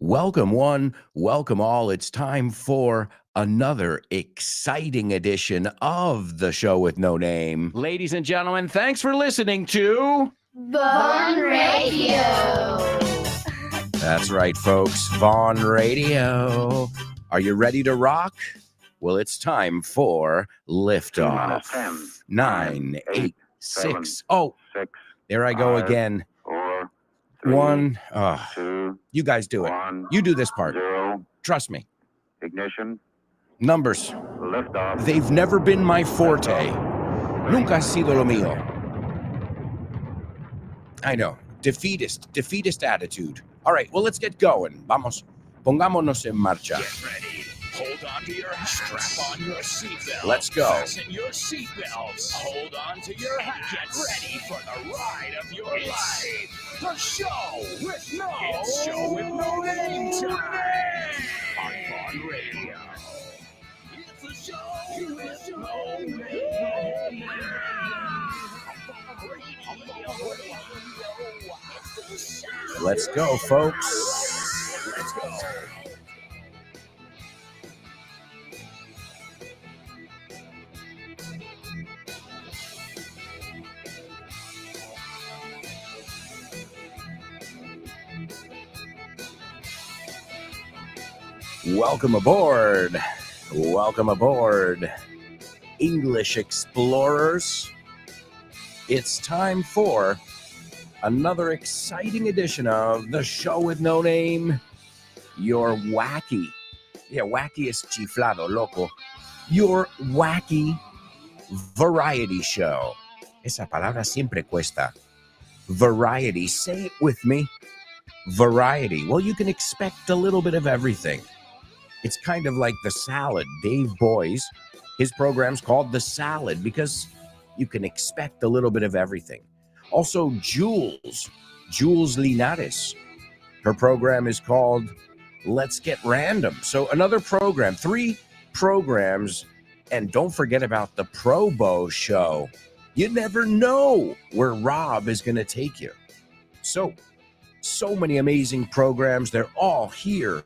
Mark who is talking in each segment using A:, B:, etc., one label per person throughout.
A: Welcome, one, welcome all. It's time for another exciting edition of the show with no name. Ladies and gentlemen, thanks for listening to
B: Vaughn Radio.
A: That's right, folks, Vaughn Radio. Are you ready to rock? Well, it's time for liftoff.
C: 10,
A: 9, 8,
C: 7,
A: 6. Oh,
C: 6,
A: there I go
C: 5,
A: again.
C: 4, 3,
A: 1.
C: 2,
A: You guys do it.
C: 1,
A: You do this part.
C: 0.
A: Trust me.
C: Ignition.
A: Numbers.
C: Liftoff.
A: They've never been my forte. Nunca ha sido lo mío. I know. Defeatist attitude. All right, well, let's get going. Vamos. Pongámonos en marcha.
D: Get ready. Hold on to your hats. Strap on your seatbelt.
A: Let's go.
D: Fasten your seatbelts. Hold on to your hats. Get ready for the ride of your life. The show with no. It's show with no name time. On Vaughn Radio. It's a show with no name.
A: Let's go, folks.
D: Let's go.
A: Welcome aboard. Welcome aboard, English explorers. It's time for another exciting edition of the show with no name, your wacky. Yeah, wacky is chiflado, loco. Your wacky variety show. Esa palabra siempre cuesta. Variety. Say it with me. Variety. Well, you can expect a little bit of everything. It's kind of like The Salad. Dave Boyes, his program's called The Salad because you can expect a little bit of everything. Also, Jules Linares, her program is called Let's Get Random. So another program, 3 programs, and don't forget about the Pro Bow show. You never know where Rob is going to take you. So many amazing programs. They're all here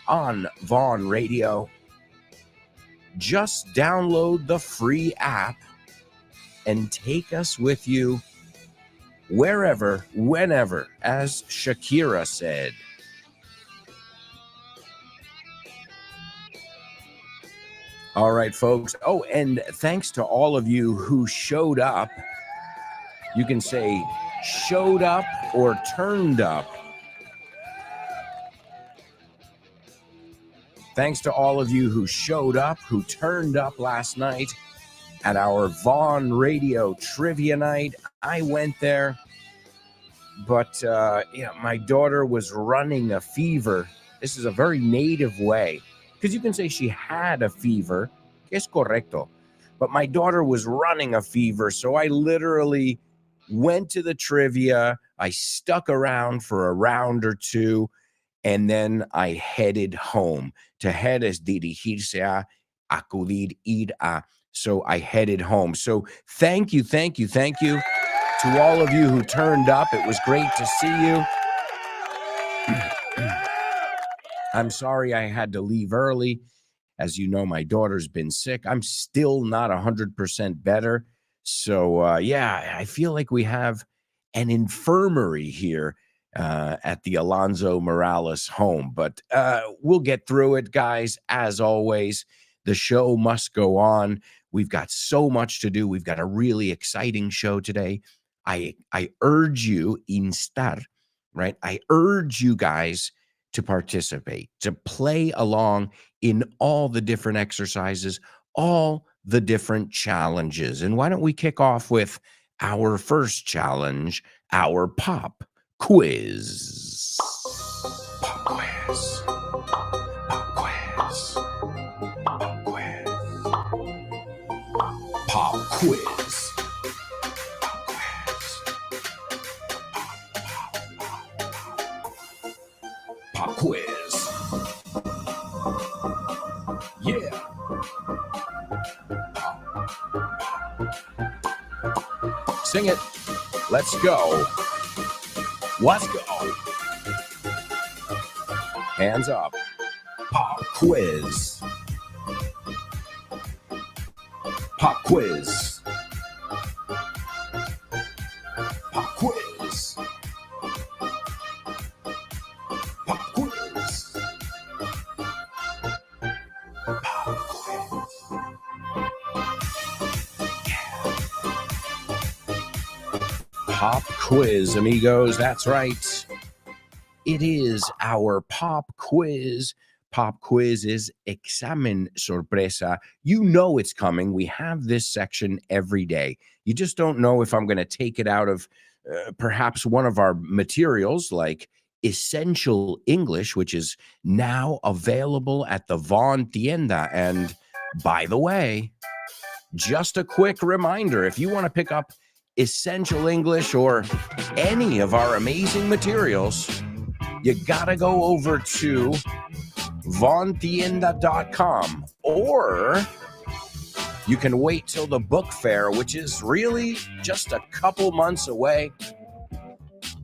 A: on Vaughn Radio. Just download the free app and take us with you wherever, whenever, as Shakira said. All right, folks. Oh, and thanks to all of you who showed up. You can say showed up or turned up. Thanks to all of you who showed up, who turned up last night at our Vaughn Radio Trivia Night. I went there, but my daughter was running a fever. This is a very native way, because you can say she had a fever. Es correcto. But my daughter was running a fever, so I literally went to the trivia. I stuck around for a round or two, and then I headed home. To head es dirigirse a, acudir, ir a. So I headed home. So thank you to all of you who turned up. It was great to see you. I'm sorry I had to leave early. As you know, my daughter's been sick. I'm still not 100% better. So, I feel like we have an infirmary here at the Alonzo Morales home. But we'll get through it, guys. As always, the show must go on. We've got so much to do. We've got a really exciting show today. I urge you, instar, right? I urge you guys to participate, to play along in all the different exercises, all the different challenges. And why don't we kick off with our first challenge, our pop quiz. Pop quiz. Pop quiz. Pop quiz. Pop quiz. Pop quiz. Yeah. Sing it. Let's go. Let's go. Hands up. Pop quiz. Pop quiz. Pop quiz. Pop quiz. Pop quiz. Pop quiz, amigos. That's right. It is our pop quiz. Pop quiz is examen sorpresa. You know it's coming. We have this section every day. You just don't know if I'm going to take it out of perhaps one of our materials like Essential English, which is now available at the Von Tienda. And by the way, just a quick reminder, if you want to pick up Essential English or any of our amazing materials, you gotta go over to vontienda.com, or you can wait till the book fair, which is really just a couple months away.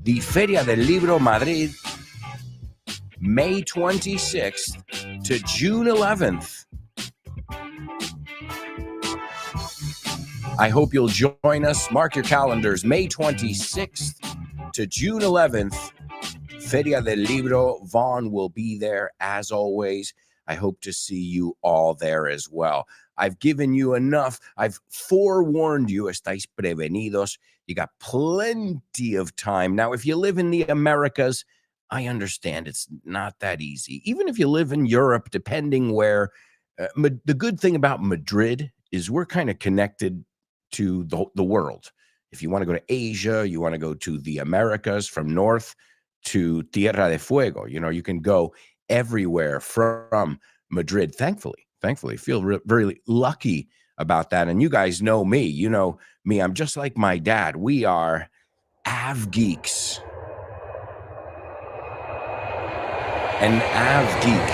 A: The Feria del Libro Madrid, May 26th to June 11th. I hope you'll join us. Mark your calendars. May 26th to June 11th. Feria del Libro. Vaughn will be there as always. I hope to see you all there as well. I've given you enough. I've forewarned you. Estáis prevenidos. You got plenty of time. Now, if you live in the Americas, I understand it's not that easy. Even if you live in Europe, depending where, the good thing about Madrid is we're kind of connected to the world. If you want to go to Asia, you want to go to the Americas, from north to Tierra de Fuego, you can go everywhere from Madrid. Thankfully, feel very lucky about that. And you guys know me. You know me. I'm just like my dad. We are Av geeks. An Av geek.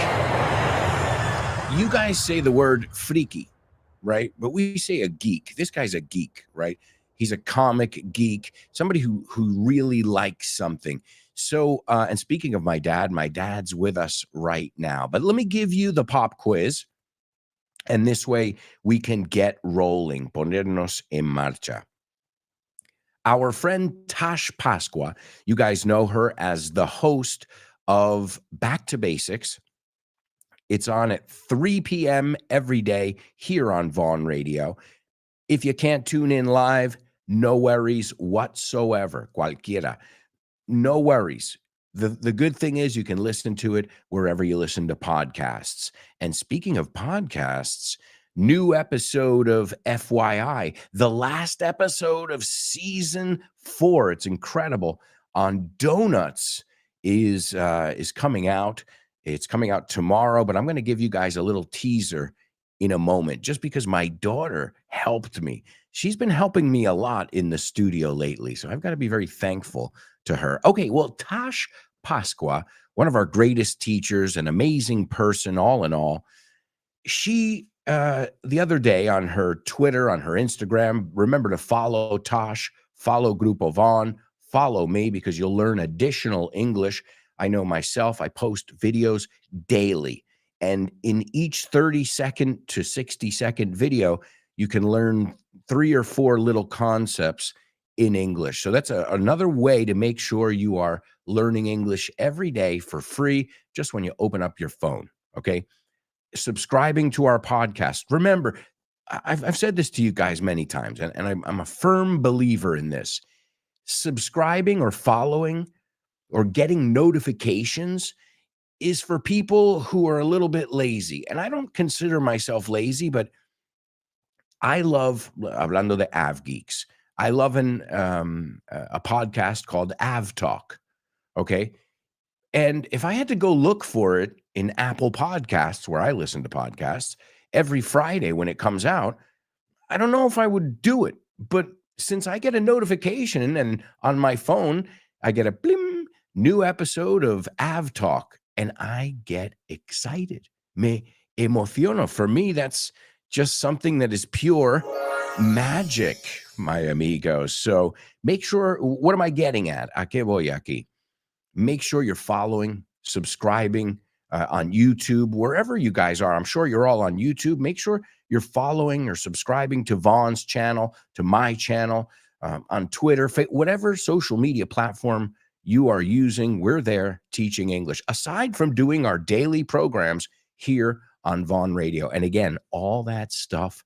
A: You guys say the word freaky, right? But we say a geek. This guy's a geek, right? He's a comic geek, somebody who really likes something. So, and speaking of my dad's with us right now. But let me give you the pop quiz, and this way we can get rolling. Ponernos en marcha. Our friend Tash Pasqua, you guys know her as the host of Back to Basics. It's on at 3 p.m. every day here on Vaughn Radio. If you can't tune in live, no worries whatsoever. Cualquiera. No worries. The good thing is you can listen to it wherever you listen to podcasts. And speaking of podcasts, new episode of FYI, the last episode of season 4. It's incredible. On donuts is coming out. It's coming out tomorrow, but I'm going to give you guys a little teaser in a moment, just because my daughter helped me. She's been helping me a lot in the studio lately, so I've got to be very thankful to her. Okay, well, Tash Pasqua, one of our greatest teachers, an amazing person, all in all, she, the other day on her Twitter, on her Instagram, remember to follow Tash, follow Grupo Vaughn, follow me, because you'll learn additional English. I know myself, I post videos daily. And in each 30-second to 60-second video, you can learn 3 or 4 little concepts in English. So that's another way to make sure you are learning English every day for free, just when you open up your phone, okay? Subscribing to our podcast. Remember, I've said this to you guys many times, and I'm a firm believer in this. Subscribing or following or getting notifications is for people who are a little bit lazy. And I don't consider myself lazy, but I love, hablando de Av Geeks, I love a podcast called Av Talk, okay? And if I had to go look for it in Apple Podcasts, where I listen to podcasts, every Friday when it comes out, I don't know if I would do it. But since I get a notification and on my phone, I get a blim, new episode of Av Talk, and I get excited. Me emociono. For me, that's just something that is pure magic, my amigos. So make sure, what am I getting at? ¿A qué voy aquí? Make sure you're following, subscribing, on YouTube, wherever you guys are. I'm sure you're all on YouTube. Make sure you're following or subscribing to Vaughn's channel, to my channel, on Twitter, whatever social media platform you are using. We're there teaching English, aside from doing our daily programs here on Vaughn Radio. And again, all that stuff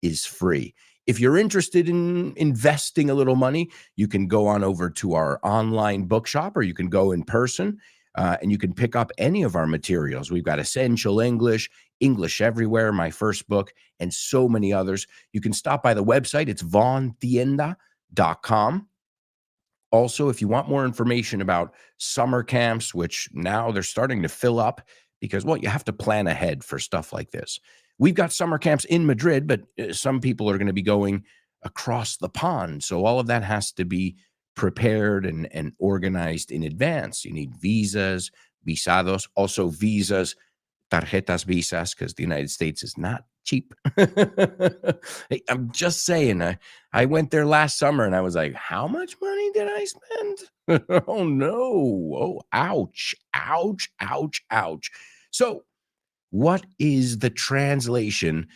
A: is free. If you're interested in investing a little money, you can go on over to our online bookshop, or you can go in person, and you can pick up any of our materials. We've got Essential English, English Everywhere, my first book, and so many others. You can stop by the website. It's vaughntienda.com. Also, if you want more information about summer camps, which now they're starting to fill up because, well, you have to plan ahead for stuff like this. We've got summer camps in Madrid, but some people are going to be going across the pond. So all of that has to be prepared and organized in advance. You need visas, visados, also visas, tarjetas visas, because the United States is not cheap. Hey, I'm just saying, I went there last summer and I was like, how much money did I spend? Oh, no. Oh, ouch, ouch, ouch, ouch. So what is the translation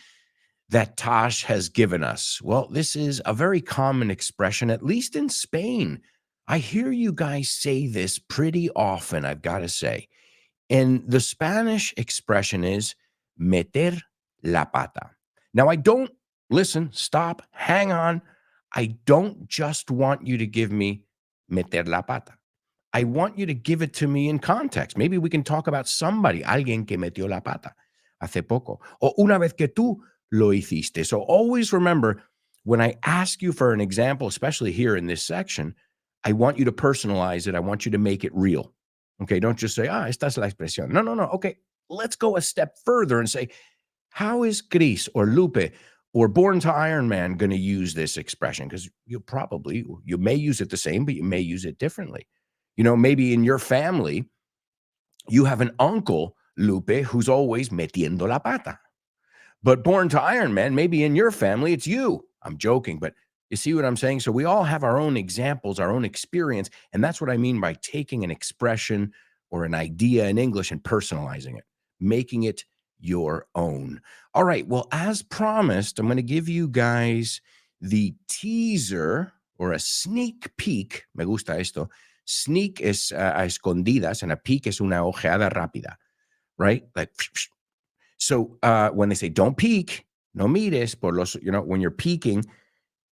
A: that Tosh has given us? Well, this is a very common expression, at least in Spain. I hear you guys say this pretty often, I've got to say. And the Spanish expression is meter la pata. Now, stop, hang on. I don't just want you to give me meter la pata. I want you to give it to me in context. Maybe we can talk about somebody, alguien que metió la pata hace poco, o una vez que tú lo hiciste. So always remember, when I ask you for an example, especially here in this section, I want you to personalize it. I want you to make it real. Okay, don't just say, esta es la expresión. No. Okay, let's go a step further and say, how is Chris or Lupe or Born to Iron Man going to use this expression? Because you may use it the same, but you may use it differently. You know, maybe in your family, you have an uncle, Lupe, who's always metiendo la pata. But Born to Iron Man, maybe in your family, it's you. I'm joking, but you see what I'm saying? So we all have our own examples, our own experience. And that's what I mean by taking an expression or an idea in English and personalizing it, making it your own. All right. Well, as promised, I'm going to give you guys the teaser or a sneak peek. Me gusta esto. Sneak es a escondidas, and a peek es una ojeada rápida, right? Like, so when they say don't peek, no mires por los, when you're peeking,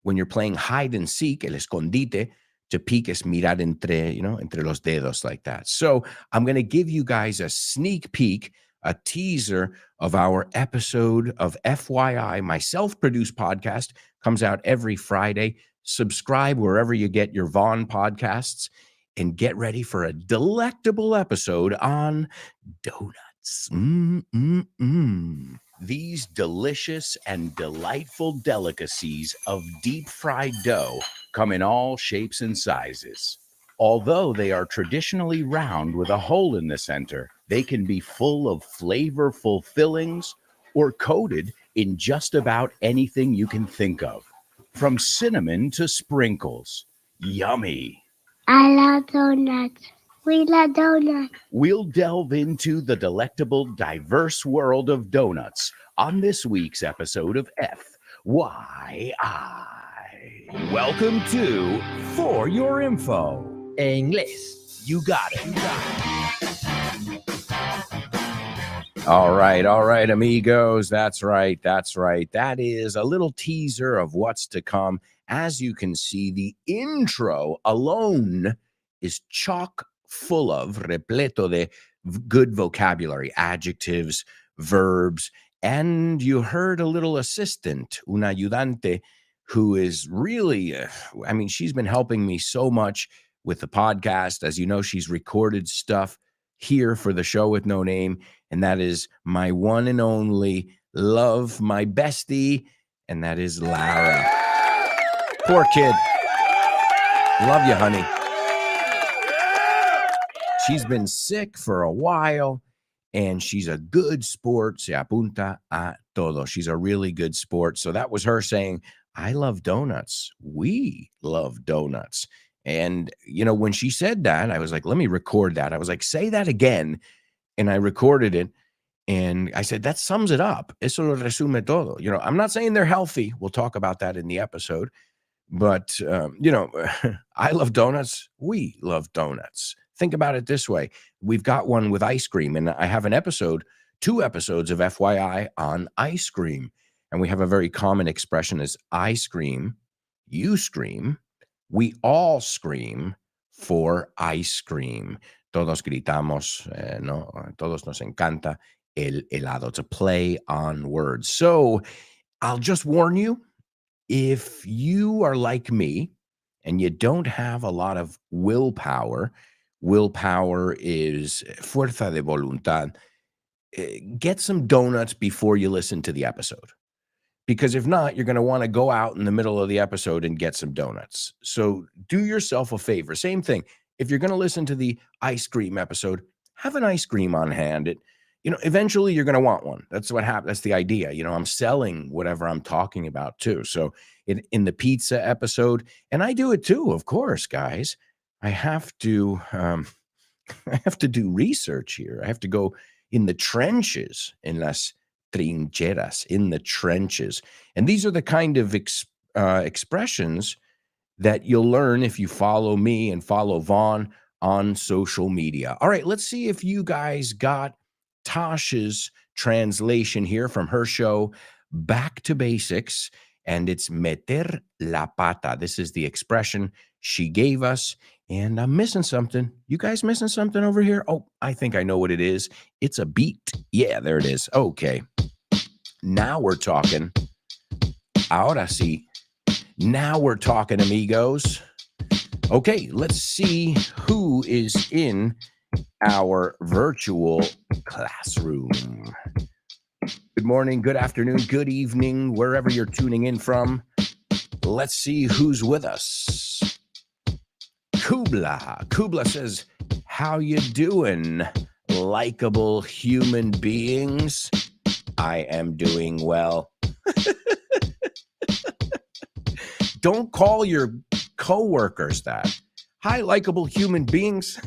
A: when you're playing hide and seek, el escondite, to peek es mirar entre los dedos, like that. So I'm going to give you guys a sneak peek, a teaser of our episode of FYI, my self-produced podcast, comes out every Friday. Subscribe wherever you get your Vaughn podcasts, and get ready for a delectable episode on donuts. These delicious and delightful delicacies of deep-fried dough come in all shapes and sizes. Although they are traditionally round with a hole in the center, they can be full of flavorful fillings or coated in just about anything you can think of, from cinnamon to sprinkles. Yummy!
B: I love donuts. We love donuts.
A: We'll delve into the delectable, diverse world of donuts on this week's episode of FYI. Welcome to For Your Info.
E: Inglés.
A: You got it. All right, amigos. That's right. That is a little teaser of what's to come. As you can see, the intro alone is chock full of, repleto de good vocabulary, adjectives, verbs, and you heard a little assistant, una ayudante, who is really, she's been helping me so much with the podcast. As you know, she's recorded stuff here for the show with no name, and that is my one and only love, my bestie, and that is Lara. Poor kid. Love you, honey. She's been sick for a while, and she's a good sport. Se apunta a todo. She's a really good sport. So that was her saying, I love donuts. We love donuts. And, when she said that, I was like, let me record that. I was like, say that again. and I recorded it. And I said, that sums it up. Eso lo resume todo. I'm not saying they're healthy. We'll talk about that in the episode. But, I love donuts. We love donuts. Think about it this way. We've got one with ice cream, and I have 2 episodes of FYI on ice cream. And we have a very common expression is I scream, you scream, we all scream for ice cream. Todos gritamos, ¿no? Todos nos encanta el helado. It's a play on words. So I'll just warn you, if you are like me and you don't have a lot of willpower is fuerza de voluntad, get some donuts before you listen to the episode. Because if not, you're going to want to go out in the middle of the episode and get some donuts. So do yourself a favor. Same thing. If you're going to listen to the ice cream episode, have an ice cream on hand. Eventually you're going to want one. That's what happened. That's the idea. I'm selling whatever I'm talking about too. So in the pizza episode, and I do it too, of course, guys, I have to do research here. I have to go in the trenches, in las trincheras, in the trenches. And these are the kind of expressions that you'll learn if you follow me and follow Vaughn on social media. All right, let's see if you guys got Tasha's translation here from her show, Back to Basics, and it's meter la pata. This is the expression she gave us, and I'm missing something. You guys missing something over here? Oh, I think I know what it is. It's a beat. Yeah, there it is. Okay. Now we're talking. Ahora sí. Now we're talking, amigos. Okay, let's see who is in our virtual classroom. Good morning, good afternoon, good evening, wherever you're tuning in from. Let's see who's with us. Kubla says, how you doing, likable human beings? I am doing well. Don't call your coworkers that. Hi, likable human beings.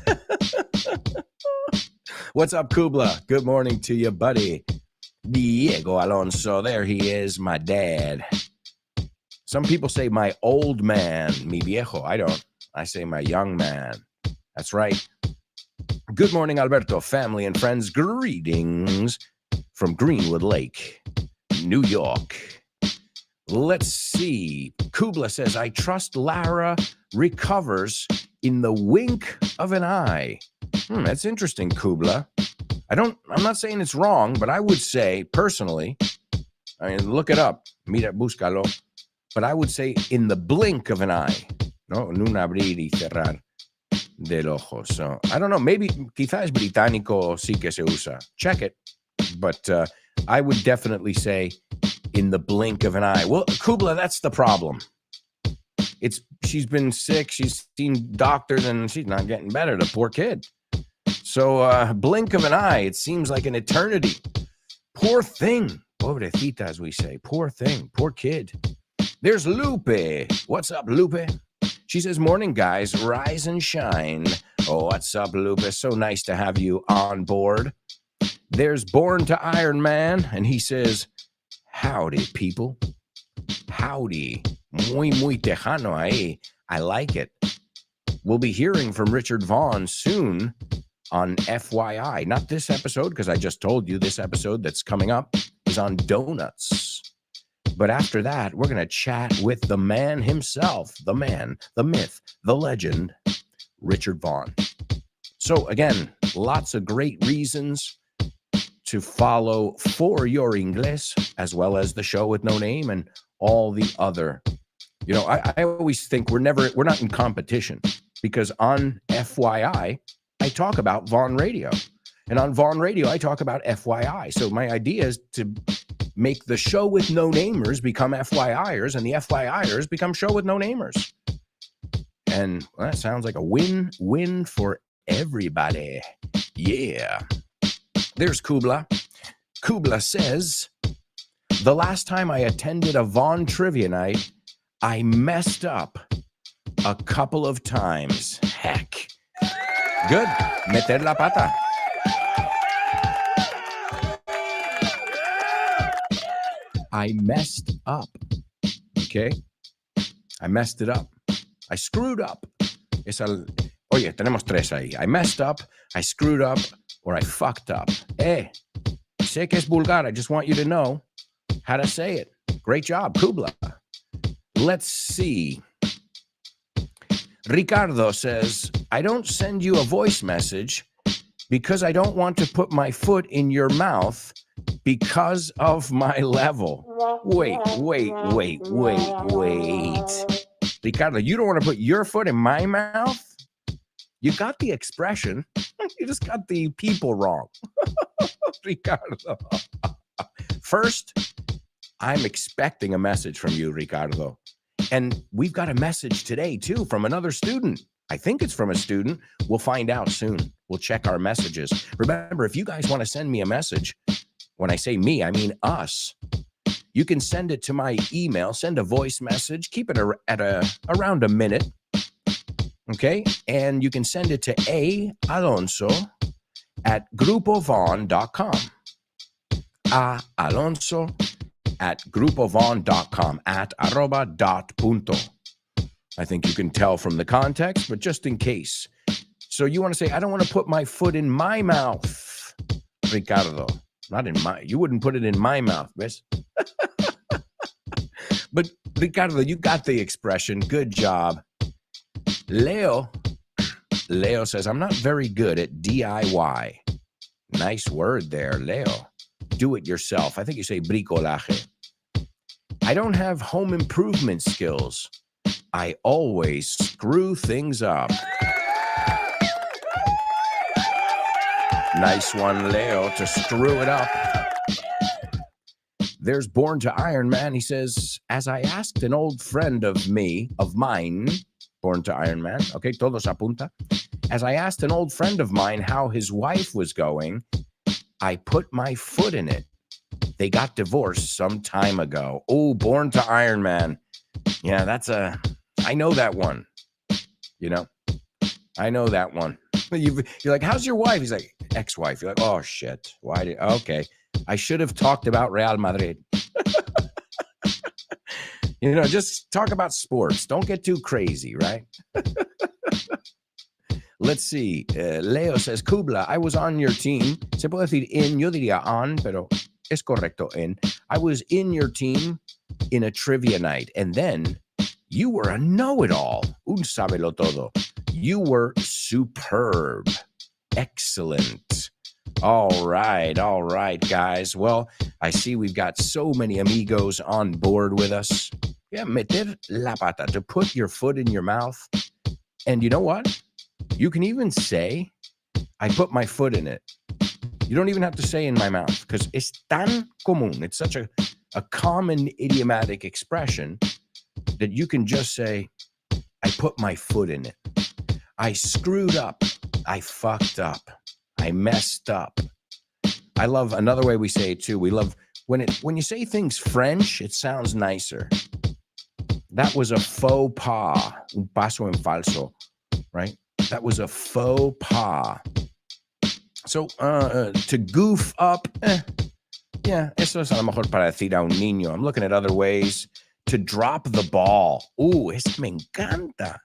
A: What's up, Kubla? Good morning to you, buddy. Diego Alonso, there he is, my dad. Some people say my old man, mi viejo. I don't. I say my young man. That's right. Good morning, Alberto, family and friends. Greetings from Greenwood Lake, New York. Let's see. Kubla says, I trust Lara recovers in the wink of an eye. That's interesting, Kubla. I'm not saying it's wrong, but I would say personally, look it up, mira, búscalo, but I would say in the blink of an eye, no, en un abrir y cerrar del ojo. So I don't know, maybe quizás británico sí que se usa. Check it. But I would definitely say in the blink of an eye. Well, Kubla, that's the problem. She's been sick. She's seen doctors and she's not getting better. The poor kid. So blink of an eye. It seems like an eternity. Poor thing. Pobrecita, as we say. Poor thing. Poor kid. There's Lupe. What's up, Lupe? She says, morning, guys. Rise and shine. Oh, what's up, Lupe? So nice to have you on board. There's Born to Iron Man, and he says, howdy, people. Howdy. Muy tejano ahí. I like it. We'll be hearing from Richard Vaughn soon on FYI. Not this episode, because I just told you this episode that's coming up is on donuts. But after that, we're going to chat with the man himself, the man, the myth, the legend, Richard Vaughn. So again, lots of great reasons to follow For Your Ingles, as well as the show with no name and all the other. I always think we're not in competition, because on FYI, I talk about Vaughn Radio. And on Vaughn Radio, I talk about FYI. So my idea is to make the show with no namers become FYIers, and the FYIers become show with no namers. And well, that sounds like a win-win for everybody. Yeah. There's Kubla. Kubla says, the last time I attended a Vaughn trivia night, I messed up a couple of times. Heck. Good. Meter la pata. I messed up. Okay? I messed it up. I screwed up. Oye, tenemos tres ahí. I messed up, I screwed up, or I fucked up. Sé que es vulgar. I just want you to know how to say it. Great job, Kubla. Let's see. Ricardo says, I don't send you a voice message because I don't want to put my foot in your mouth because of my level. Wait. Ricardo, you don't want to put your foot in my mouth? You got the expression. You just got the people wrong. Ricardo. First, I'm expecting a message from you, Ricardo. And we've got a message today, too, from another student. I think it's from a student. We'll find out soon. We'll check our messages. Remember, if you guys want to send me a message, when I say me, I mean us. You can send it to my email, send a voice message, keep it at around a minute. Okay? And you can send it to alonso@grupovon.com. alonso@grupovon.com, @@punto. I think you can tell from the context, but just in case. So you want to say, I don't want to put my foot in my mouth, Ricardo. Not in my, you wouldn't put it in my mouth, miss. But Ricardo, you got the expression. Good job. Leo says, I'm not very good at DIY. Nice word there, Leo. Do it yourself. I think you say bricolaje. I don't have home improvement skills. I always screw things up. Nice one, Leo, to screw it up. There's Born to Iron Man. He says, as I asked an old friend of mine, Born to Iron Man. Okay, todos apunta. As I asked an old friend of mine how his wife was going, I put my foot in it. They got divorced some time ago. Oh, Born to Iron Man. Yeah, I know that one. You know, I know that one. You're like, how's your wife? He's like, ex-wife. You're like, oh, shit. Okay. I should have talked about Real Madrid. Just talk about sports. Don't get too crazy, right? Let's see. Leo says, Kubla, I was on your team. Se puede decir in, yo diría on, pero es correcto en. I was in your team in a trivia night. And then you were a know-it-all. Un sábelo todo. You were superb. Excellent. All right, guys. Well, I see we've got so many amigos on board with us. Yeah, meter la pata, to put your foot in your mouth. And you know what? You can even say, I put my foot in it. You don't even have to say in my mouth, because es tan común. It's such a common idiomatic expression that you can just say, I put my foot in it. I screwed up. I fucked up. I messed up. I love another way we say it too. We love when you say things French, it sounds nicer. That was a faux pas, un paso en falso, right? That was a faux pas. So to goof up, yeah, eso es a lo mejor para decir a un niño. I'm looking at other ways. To drop the ball. Eso me encanta.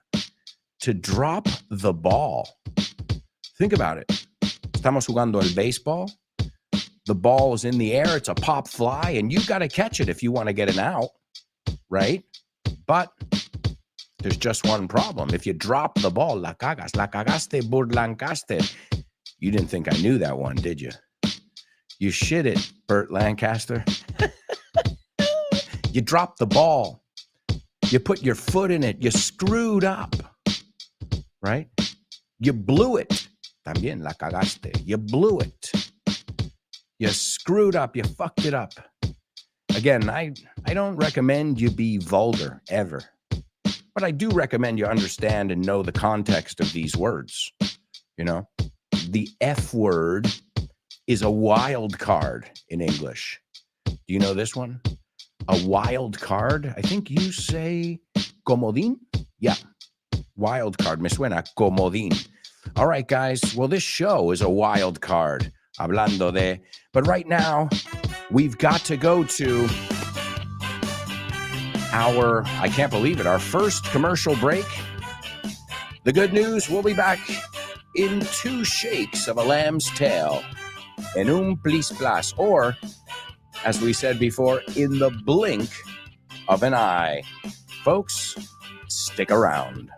A: To drop the ball. Think about it. Estamos jugando el béisball. The ball is in the air. It's a pop fly, and you got to catch it if you want to get an out, right? But there's just one problem. If you drop the ball, la cagaste, burlancaste. You didn't think I knew that one, did you? You shit it, Burt Lancaster. You dropped the ball. You put your foot in it. You screwed up, right? You blew it. También la cagaste. You blew it. You screwed up. You fucked it up. Again, I don't recommend you be vulgar ever, but I do recommend you understand and know the context of these words. You know, the F word is a wild card in English. Do you know this one? A wild card? I think you say comodín. Yeah, wild card. Me suena comodín. All right, guys. Well, this show is a wild card. Hablando de. But right now, we've got to go to I can't believe it, our first commercial break. The good news, we'll be back in 2 shakes of a lamb's tail, en un plis-plas, or, as we said before, in the blink of an eye. Folks, stick around.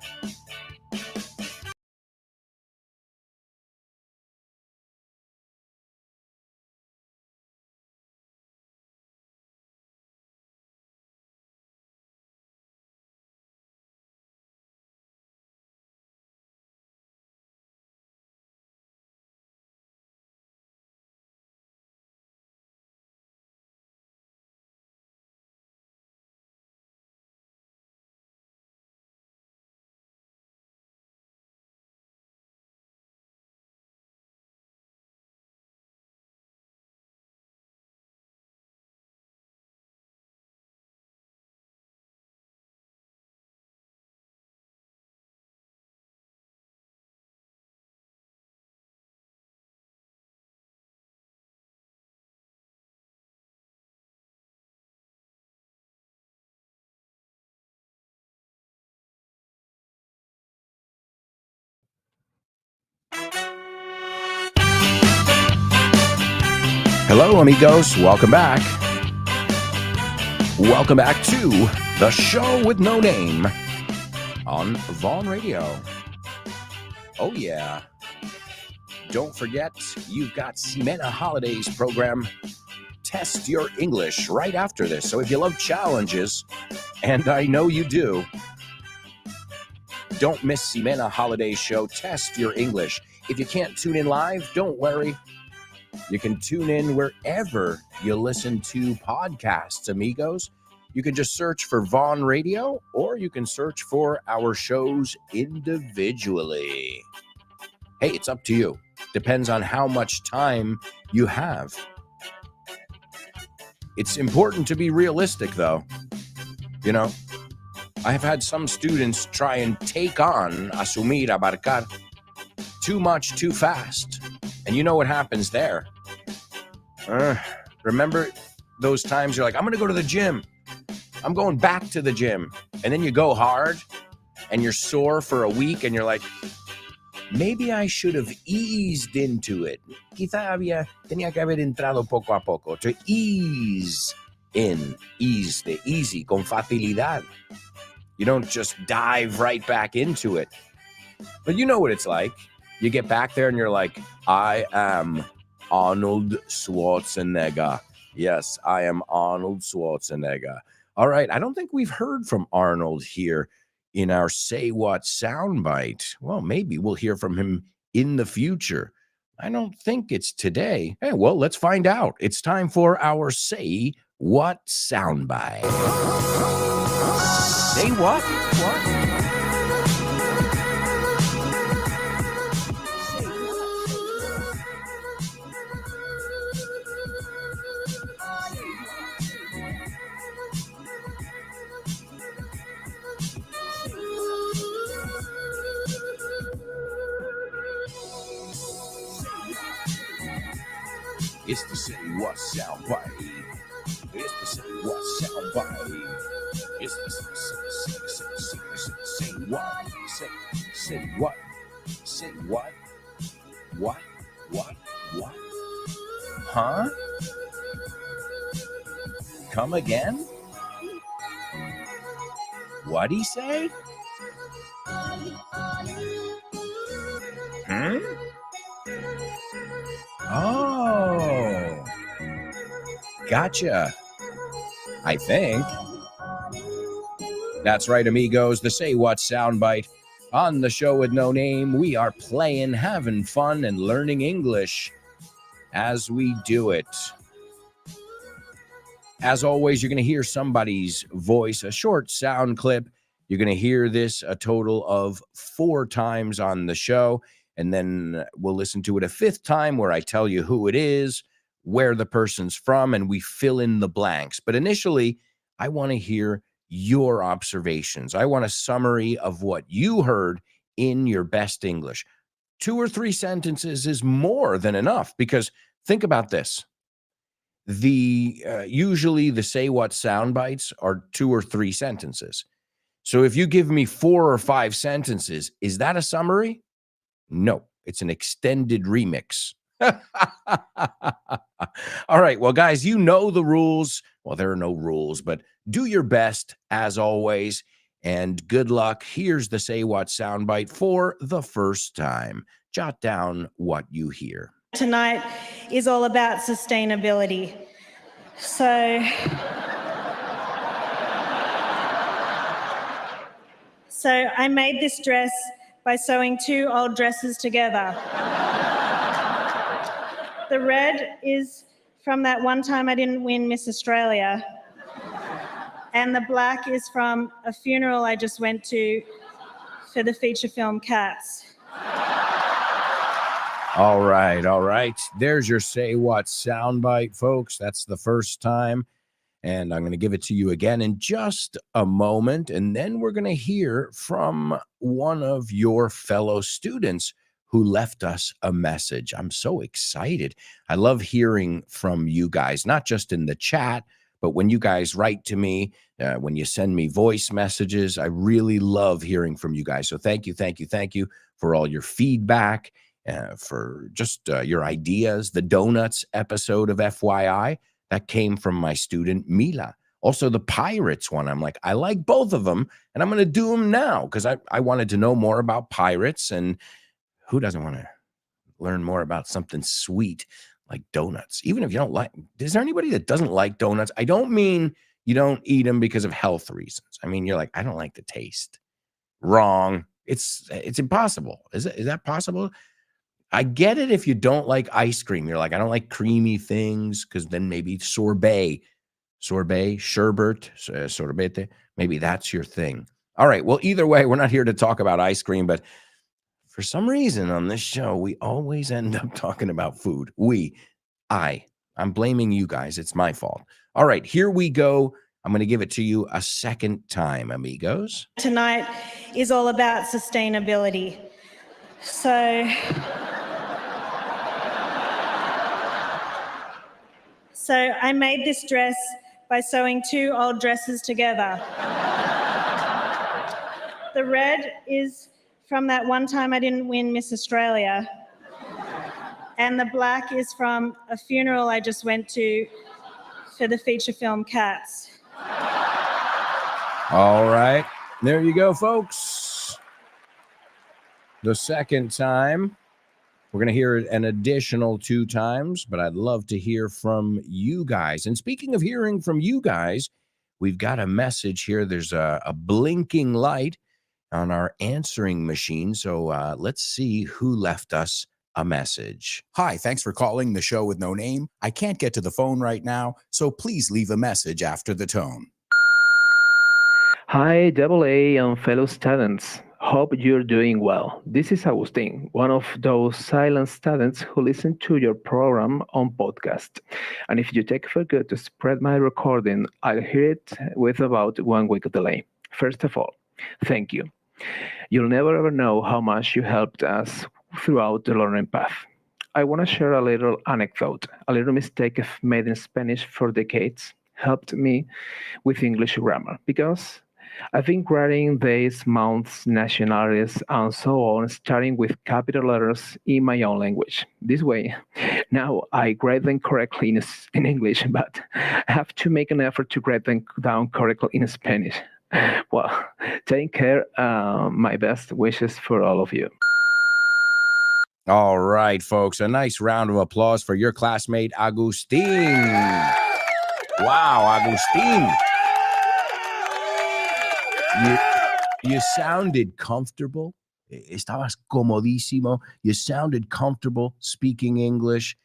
A: Hello, amigos. Welcome back. Welcome back to the show with no name on Vaughn Radio. Oh, yeah. Don't forget, you've got Ximena Holidays program. Test your English right after this. So if you love challenges, and I know you do, don't miss Ximena Holidays show. Test your English. If you can't tune in live, don't worry. You can tune in wherever you listen to podcasts, amigos. You can just search for Vaughn Radio, or you can search for our shows individually. Hey, it's up to you. Depends on how much time you have. It's important to be realistic, though. You know, I have had some students try and take on asumir, abarcar, too much, too fast. And you know what happens there. Remember those times you're like, I'm going to go to the gym. I'm going back to the gym. And then you go hard and you're sore for a week and you're like, maybe I should have eased into it. Quizá tenía que haber entrado poco a poco. To ease in, ease, the easy, con facilidad. You don't just dive right back into it. But you know what it's like. You get back there and you're like, I am Arnold Schwarzenegger. Yes, I am Arnold Schwarzenegger. All right, I don't think we've heard from Arnold here in our Say What soundbite. Well, maybe we'll hear from him in the future. I don't think it's today. Hey, well, let's find out. It's time for our Say What soundbite. Say what? What? It's the Say What soundbite. It's the Say What soundbite. It's the say what. Say what. Say what. What? Huh? Come again? What'd he say? Oh, gotcha. I think. That's right, amigos. The Say What soundbite. On the show with no name, we are playing, having fun, and learning English as we do it. As always, you're going to hear somebody's voice, a short sound clip. You're going to hear this a total of 4 times on the show. And then we'll listen to it a 5th time where I tell you who it is, where the person's from, and we fill in the blanks. But initially, I want to hear your observations. I want a summary of what you heard in your best English. 2 or 3 sentences is more than enough, because think about this. Usually the say what sound bites are 2 or 3 sentences. So if you give me 4 or 5 sentences, is that a summary? No, it's an extended remix. All right. Well, guys, you know the rules. Well, there are no rules, but do your best as always. And good luck. Here's the Say What soundbite for the first time. Jot down what you hear.
E: Tonight is all about sustainability. So I made this dress by sewing 2 old dresses together. The red is from that one time I didn't win Miss Australia. And the black is from a funeral I just went to for the feature film Cats.
A: All right. There's your Say What soundbite, folks. That's the first time. And I'm going to give it to you again in just a moment. And then we're going to hear from one of your fellow students who left us a message. I'm so excited. I love hearing from you guys, not just in the chat, but when you guys write to me, when you send me voice messages. I really love hearing from you guys. So thank you for all your feedback, for just your ideas. The donuts episode of FYI, that came from my student, Mila. Also, the Pirates one. I'm like, I like both of them, and I'm going to do them now because I wanted to know more about pirates, and who doesn't want to learn more about something sweet like donuts? Even if you don't like, is there anybody that doesn't like donuts? I don't mean you don't eat them because of health reasons. I mean, you're like, I don't like the taste. Wrong. It's impossible. Is that possible? I get it if you don't like ice cream. You're like, I don't like creamy things, because then maybe sorbet, sherbet, sorbete, maybe that's your thing. All right. Well, either way, we're not here to talk about ice cream, but for some reason on this show, we always end up talking about food. I'm blaming you guys. It's my fault. All right, here we go. I'm going to give it to you a second time, amigos.
E: Tonight is all about sustainability. So I made this dress by sewing 2 old dresses together. The red is from that one time I didn't win Miss Australia. And the black is from a funeral I just went to for the feature film Cats.
A: All right, there you go, folks. The second time. We're going to hear it an additional 2 times, but I'd love to hear from you guys. And speaking of hearing from you guys, we've got a message here. There's a blinking light on our answering machine. So let's see who left us a message.
F: Hi, thanks for calling the show with no name. I can't get to the phone right now, so please leave a message after the tone.
G: Hi, AA and fellow students. Hope you're doing well. This is Agustin, one of those silent students who listen to your program on podcast. And if you take for good to spread my recording, I'll hear it with about 1 week delay. First of all, thank you. You'll never ever know how much you helped us throughout the learning path. I want to share a little anecdote. A little mistake I've made in Spanish for decades helped me with English grammar, because I've been writing days, months, nationalities, and so on, starting with capital letters in my own language. This way, now I write them correctly in English, but I have to make an effort to write them down correctly in Spanish. Well, take care. My best wishes for all of you.
A: All right, folks, a nice round of applause for your classmate, Agustin. Wow, Agustin. You sounded comfortable. Estabas comodísimo. You sounded comfortable speaking English.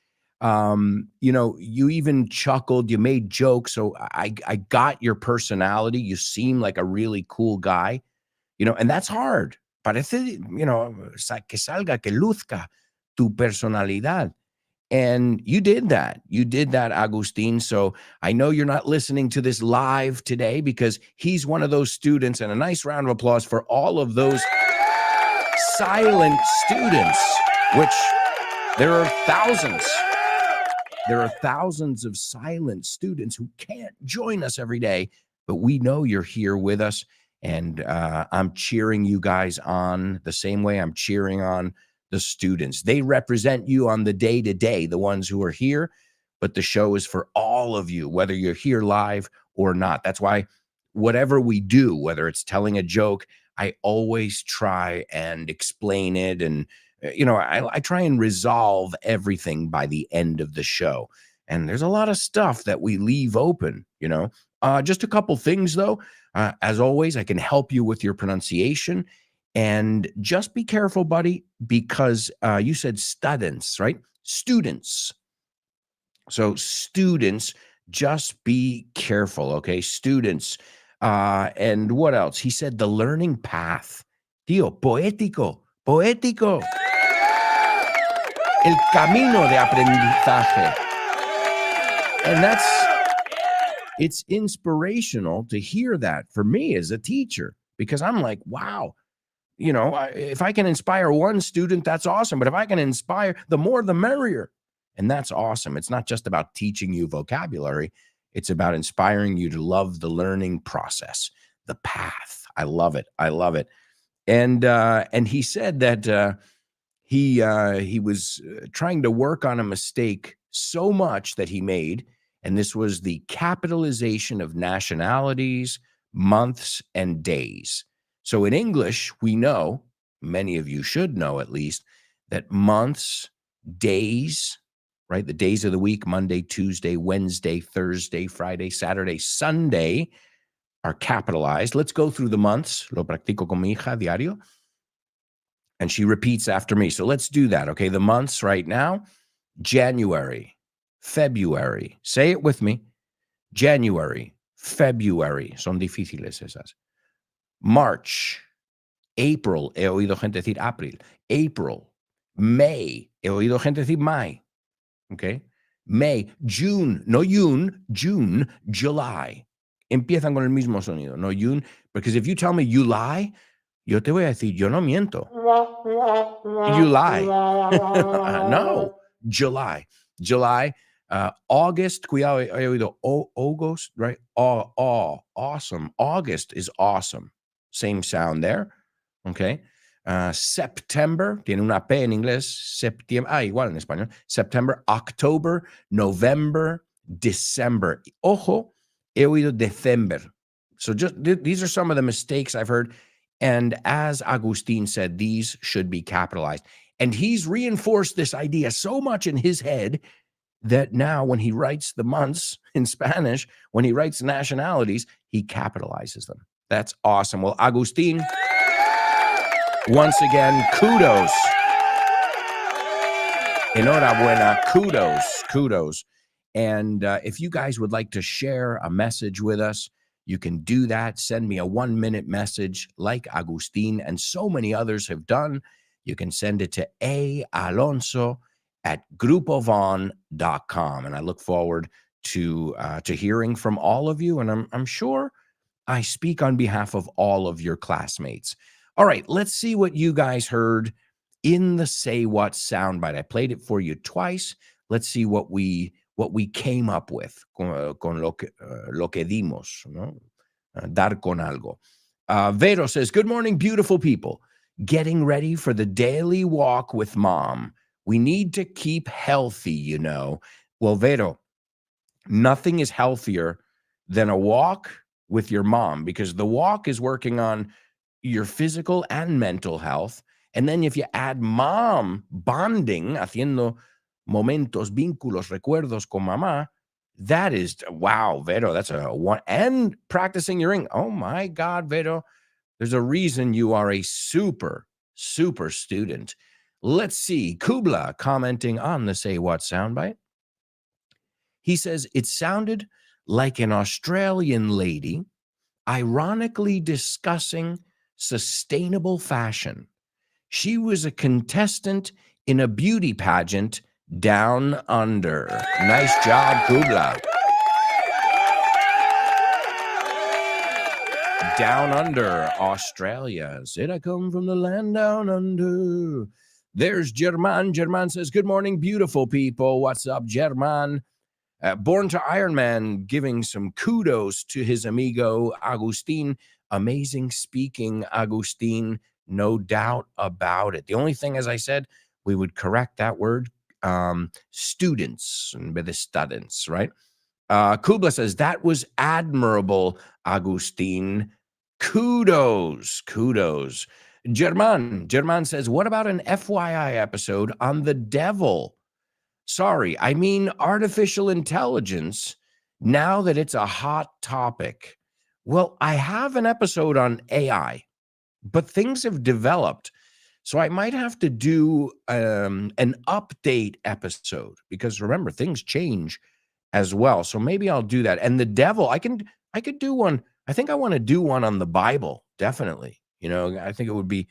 A: You even chuckled. You made jokes. So I got your personality. You seem like a really cool guy. And that's hard. Parece, que salga, que luzca tu personalidad. And you did that. You did that, Agustin. So I know you're not listening to this live today because he's one of those students. And a nice round of applause for all of those silent students, which there are thousands. There are thousands of silent students who can't join us every day, but we know you're here with us. And I'm cheering you guys on the same way I'm cheering on the students. They represent you on the day-to-day, the ones who are here, but the show is for all of you, whether you're here live or not. That's why whatever we do, whether it's telling a joke, I always try and explain it. And, I try and resolve everything by the end of the show. And there's a lot of stuff that we leave open, just a couple things, though. As always, I can help you with your pronunciation. And just be careful, buddy, because you said students, right? Students. So students, just be careful, okay? Students. And what else? He said the learning path. Tío, poético, poético. El camino de aprendizaje. And it's inspirational to hear that for me as a teacher, because I'm like, wow, if I can inspire one student, that's awesome. But if I can inspire, the more, the merrier. And that's awesome. It's not just about teaching you vocabulary. It's about inspiring you to love the learning process, the path. I love it. I love it. And he said that he was trying to work on a mistake so much that he made. And this was the capitalization of nationalities, months, and days. So in English, we know, many of you should know at least, that months, days, right? The days of the week, Monday, Tuesday, Wednesday, Thursday, Friday, Saturday, Sunday, are capitalized. Let's go through the months. Lo practico con mi hija diario. And she repeats after me. So let's do that, okay? The months right now: January, February. Say it with me. January, February. Son difíciles esas. March, April. He oído gente decir April. April, May. He oído gente decir May. Okay? May, June. No June, June, July. Empiezan con el mismo sonido. No June. Because if you tell me you lie, yo te voy a decir, yo no miento. You lie. No. July. July. August. Cuidado, he oído August, right? Awesome. August is awesome. Same sound there. Okay. September. Tiene una P en inglés. Septiembre. Igual en español. September. October. November. December. Ojo, he oído December. So just these are some of the mistakes I've heard. And as Agustin said, these should be capitalized. And he's reinforced this idea so much in his head that now when he writes the months in Spanish, when he writes nationalities, he capitalizes them. That's awesome. Well, Agustin, once again, kudos. Enhorabuena, kudos. And if you guys would like to share a message with us, you can do that. Send me a 1-minute message like Agustin and so many others have done. You can send it to aalonso@grupovon.com. And I look forward to hearing from all of you. And I'm sure I speak on behalf of all of your classmates. All right, let's see what you guys heard in the Say What soundbite. I played it for you twice. Let's see what we came up with con lo que dimos, ¿no? Dar con algo. Vero says, good morning, beautiful people. Getting ready for the daily walk with mom. We need to keep healthy, Well, Vero, nothing is healthier than a walk with your mom, because the walk is working on your physical and mental health. And then if you add mom bonding, haciendo momentos, vínculos, recuerdos con mamá, that is, wow, Vero, that's a one. And practicing your English. Oh my God, Vero, there's a reason you are a super, super student. Let's see. Kubla commenting on the Say What soundbite. He says, it sounded like an Australian lady ironically discussing sustainable fashion. She was a contestant in a beauty pageant down under. Nice job, Kubla. Down under, Australia. Said I come from the land down under. There's German. German says, good morning, beautiful people. What's up, German? Born to Iron Man, giving some kudos to his amigo Agustin. Amazing speaking, Agustin. No doubt about it. The only thing, as I said, we would correct that word, students, with the students, right? Kubla says, that was admirable, Agustin. Kudos. German says, what about an FYI episode on the devil? Sorry, I mean artificial intelligence, now that it's a hot topic. Well, I have an episode on AI, but things have developed. So I might have to do an update episode, because remember, things change as well. So maybe I'll do that. And the devil, I could do one. I think I want to do one on the Bible, definitely. I think it would be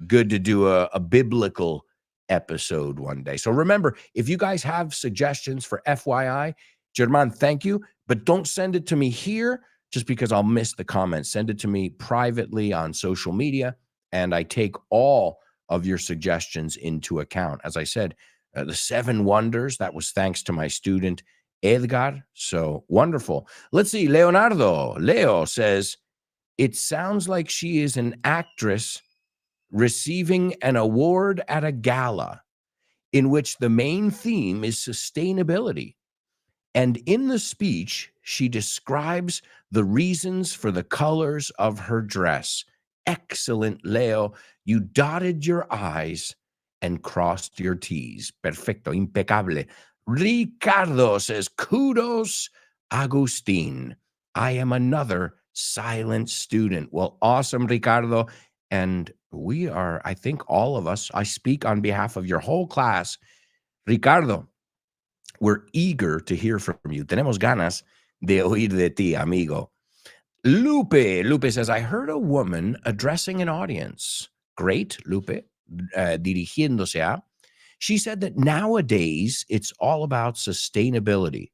A: good to do a biblical episode one day. So remember, if you guys have suggestions for FYI, German, thank you, but don't send it to me here just because I'll miss the comments. Send it to me privately on social media, and I take all of your suggestions into account. As I said, the 7 wonders, that was thanks to my student Edgar. So wonderful. Let's see. Leonardo. Leo says, it sounds like she is an actress receiving an award at a gala in which the main theme is sustainability. And in the speech, she describes the reasons for the colors of her dress. Excellent, Leo. You dotted your I's and crossed your T's. Perfecto, impecable. Ricardo says, kudos, Agustin. I am another silent student. Well, awesome, Ricardo. And we are, I think all of us, I speak on behalf of your whole class. Ricardo, we're eager to hear from you. Tenemos ganas de oír de ti, amigo. Lupe says, I heard a woman addressing an audience. Great, Lupe, dirigiéndose a. She said that nowadays it's all about sustainability.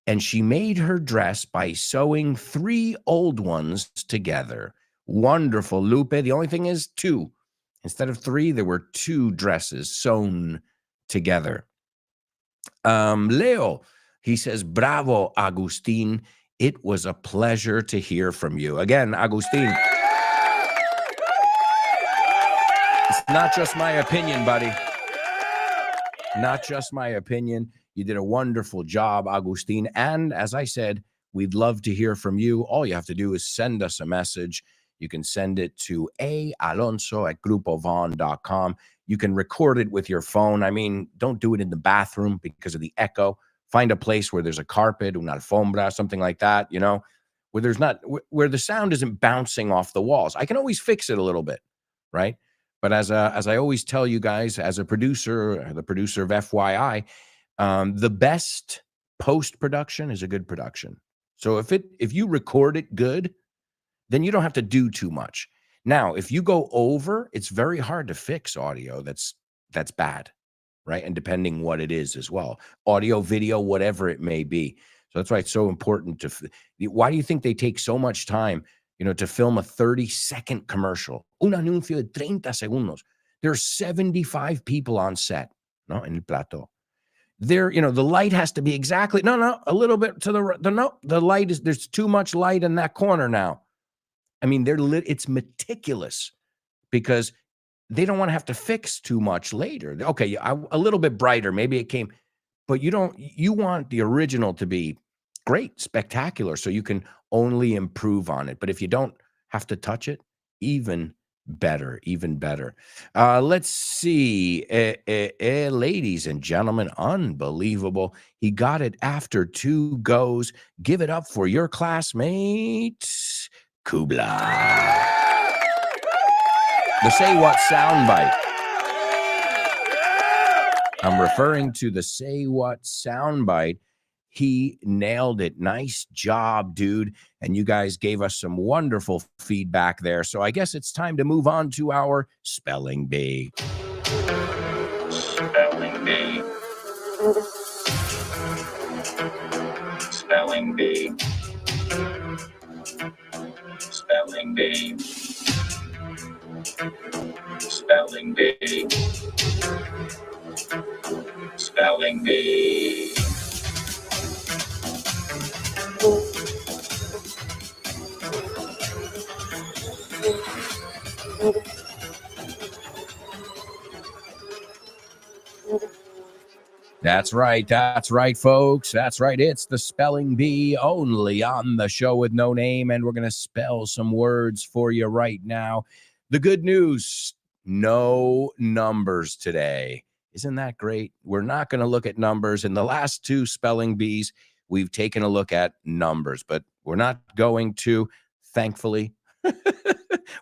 A: And she made her dress by sewing 3 old ones together. Wonderful, Lupe. The only thing is 2. Instead of 3, there were 2 dresses sewn together. Leo, he says, bravo, Agustin. It was a pleasure to hear from you. Again, Agustin. It's not just my opinion, buddy. Not just my opinion. You did a wonderful job, Agustin. And as I said, we'd love to hear from you. All you have to do is send us a message. You can send it to alonso@grupovon.com. You can record it with your phone. I mean, don't do it in the bathroom because of the echo. Find a place where there's a carpet, una alfombra, something like that, where there's not, where the sound isn't bouncing off the walls. I can always fix it a little bit, right? But as I always tell you guys, as a producer, the producer of FYI, the best post-production is a good production. So if you record it good, then you don't have to do too much. Now, if you go over, it's very hard to fix audio that's bad, right? And depending what it is as well, audio, video, whatever it may be. So that's why it's so important why do you think they take so much time, to film a 30-second commercial? Un anuncio de 30 segundos. There's 75 people on set, no, en el plateau. There, the light has to be exactly, a little bit to the right. The light is, there's too much light in that corner now. I mean, it's meticulous because they don't want to have to fix too much later. Okay, a little bit brighter, maybe it came, but you want the original to be great, spectacular, so you can only improve on it. But if you don't have to touch it, even better. Let's see. Ladies and gentlemen, unbelievable. He got it after 2 goes. Give it up for your classmate, Kubla. The Say What soundbite. I'm referring to the Say What soundbite. He nailed it. Nice job, dude. And you guys gave us some wonderful feedback there. So I guess it's time to move on to our Spelling Bee.
C: Spelling Bee. Spelling Bee. Spelling Bee. Spelling Bee. Spelling Bee.
A: That's right, folks. That's right. It's the Spelling Bee only on the show with no name, and we're going to spell some words for you right now. The good news, no numbers today. Isn't that great? We're not going to look at numbers. In the last two Spelling Bees, we've taken a look at numbers, but we're not going to, thankfully.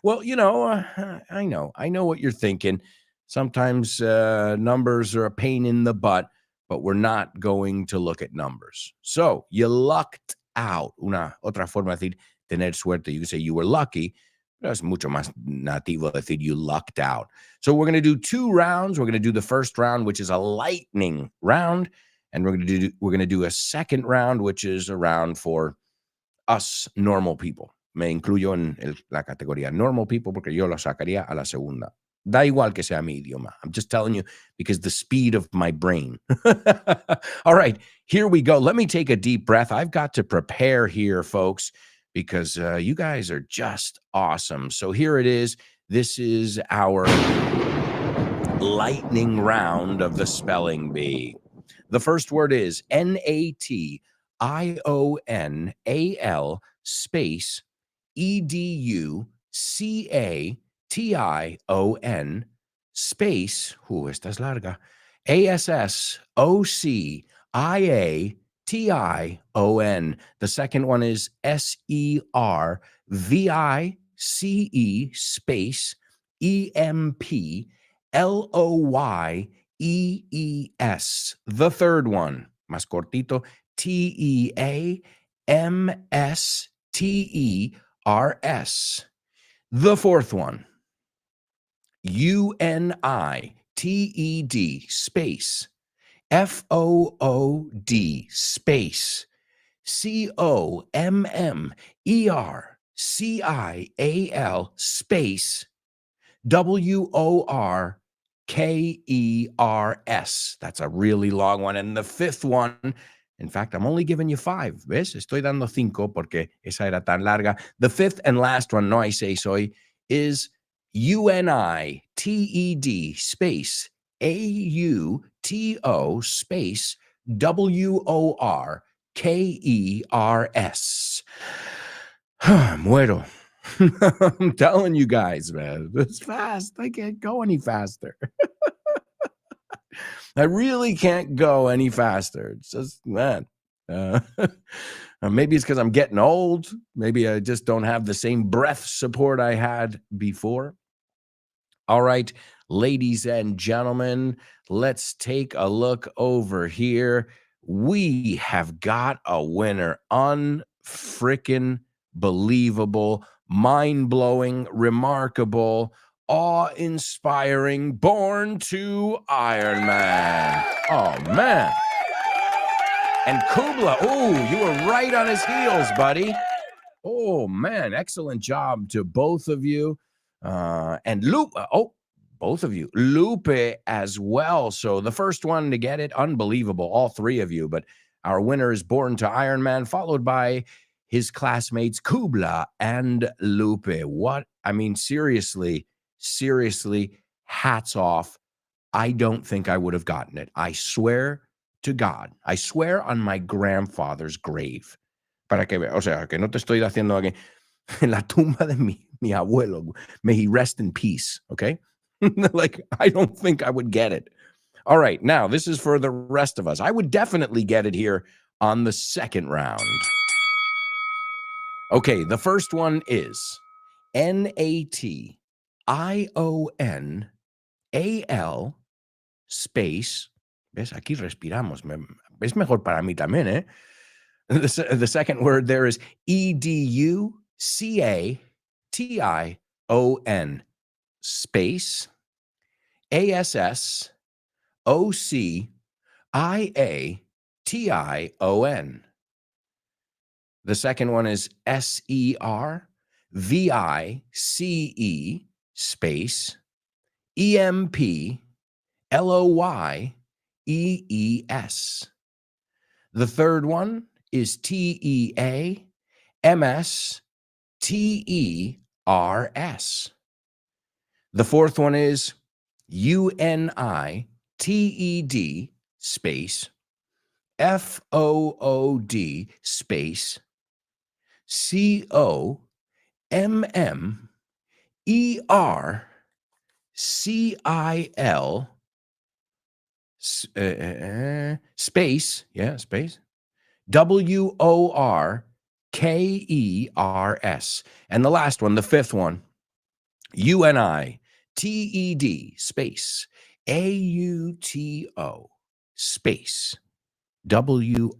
A: Well, I know what you're thinking. Sometimes numbers are a pain in the butt, but we're not going to look at numbers. So you lucked out. Una otra forma de decir tener suerte. You can say you were lucky, pero es mucho más nativo decir you lucked out. So we're going to do 2 rounds. We're going to do the first round, which is a lightning round, and we're going to do a second round, which is a round for us normal people. Me incluyo en la categoría normal people porque yo lo sacaría a la segunda. Da igual que sea mi idioma. I'm just telling you because the speed of my brain. All right, here we go. Let me take a deep breath. I've got to prepare here, folks, because you guys are just awesome. So here it is. This is our lightning round of the Spelling Bee. The first word is NATIONAL space EDUCATION space, esta es larga, ASSOCIATION. The second one is SERVICE space EMPLOYEES. The third one, más cortito, TEAMSTERS. The fourth one, UNITED space FOOD space COMMERCIAL space WORKERS. That's a really long one. And the fifth one, in fact, I'm only giving you 5. ¿Ves? Estoy dando 5 porque esa era tan larga. The fifth and last one, no hay 6 hoy, is UNITED space AUTO space WORKERS. Muero. I'm telling you guys, man, it's fast. I can't go any faster. I really can't go any faster. It's just, man. Maybe it's because I'm getting old. Maybe I just don't have the same breath support I had before. All right, ladies and gentlemen, let's take a look over here. We have got a winner. Unfreaking believable, mind-blowing, remarkable, awe-inspiring, born to Iron Man. Oh, man. And Kubla, you were right on his heels, buddy. Oh, man, excellent job to both of you. And Lupe, both of you, Lupe as well. So the first one to get it, unbelievable, all 3 of you. But our winner is Born to Iron Man, followed by his classmates Kubla and Lupe. Seriously, hats off. I don't think I would have gotten it. I swear to God. I swear on my grandfather's grave. Para que o sea, que no te estoy haciendo aquí en la tumba de mi abuelo. May he rest in peace, okay? Like, I don't think I would get it. All right, now this is for the rest of us. I would definitely get it here on the second round. Okay, the first one is NATIONAL space. ¿Ves? Aquí respiramos. Es mejor para mí también, ¿eh? The second word there is EDUCATION space ASSOCIATION. The second one is SERVICE space EMPLOYEES. E-E-S. The third one is T-E-A-M-S-T-E-R-S. The fourth one is U-N-I-T-E-D space F-O-O-D space C-O-M-M-E-R-C-I-L space, space, W-O-R-K-E-R-S. And the last one, the fifth one, U-N-I-T-E-D space A-U-T-O space W-O-R-K-E-R-S.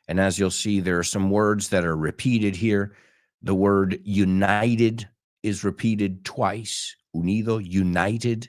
A: And as you'll see, there are some words that are repeated here. The word united is repeated twice. Unido, united.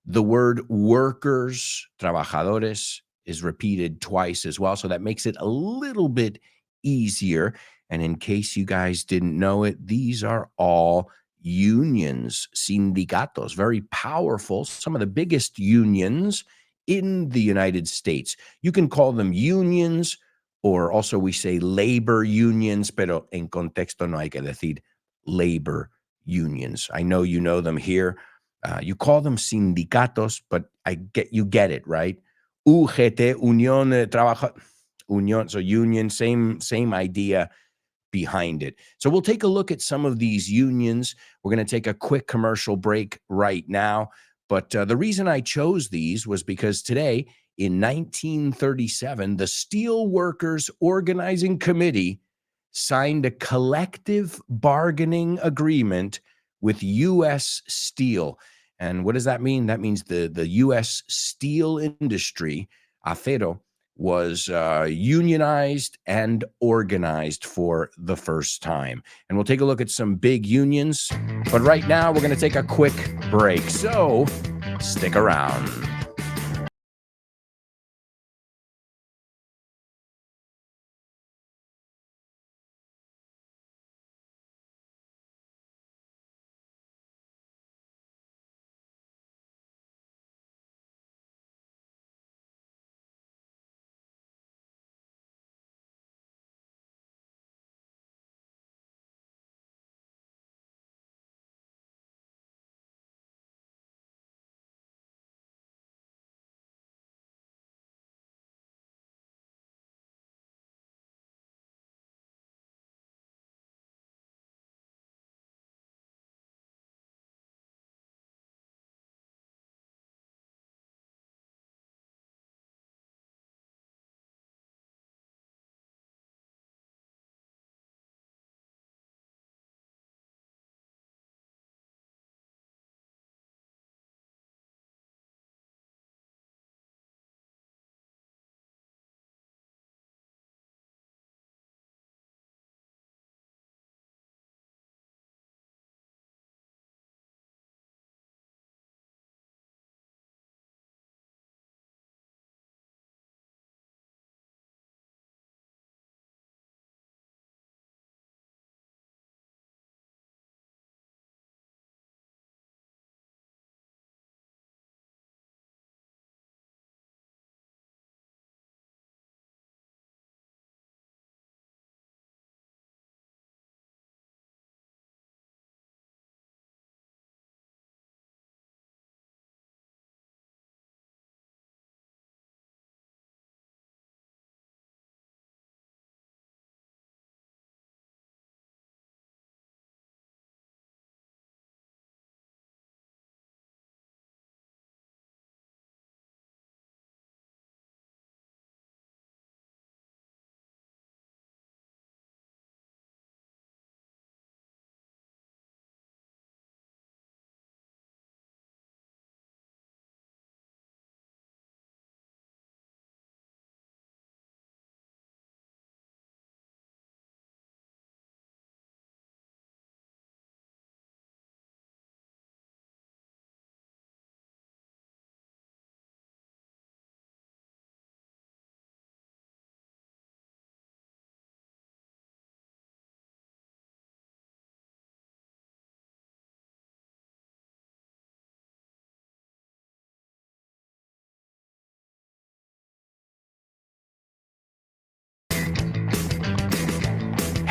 A: The word workers, trabajadores, is repeated twice as well. So that makes it a little bit easier. And in case you guys didn't know it, these are all unions, sindicatos, very powerful, some of the biggest unions in the United States. You can call them unions, or also we say labor unions, pero en contexto no hay que decir labor unions. I know you know them here. You call them sindicatos, but you get it, right? UGT, Unión de Trabajo, Unión, so union, same idea behind it. So we'll take a look at some of these unions. We're going to take a quick commercial break right now. But the reason I chose these was because today, in 1937, the Steel Workers Organizing Committee signed a collective bargaining agreement with U.S. Steel. And what does that mean? That means the U.S. steel industry, acero, was unionized and organized for the first time. And we'll take a look at some big unions. But right now, we're going to take a quick break. So stick around.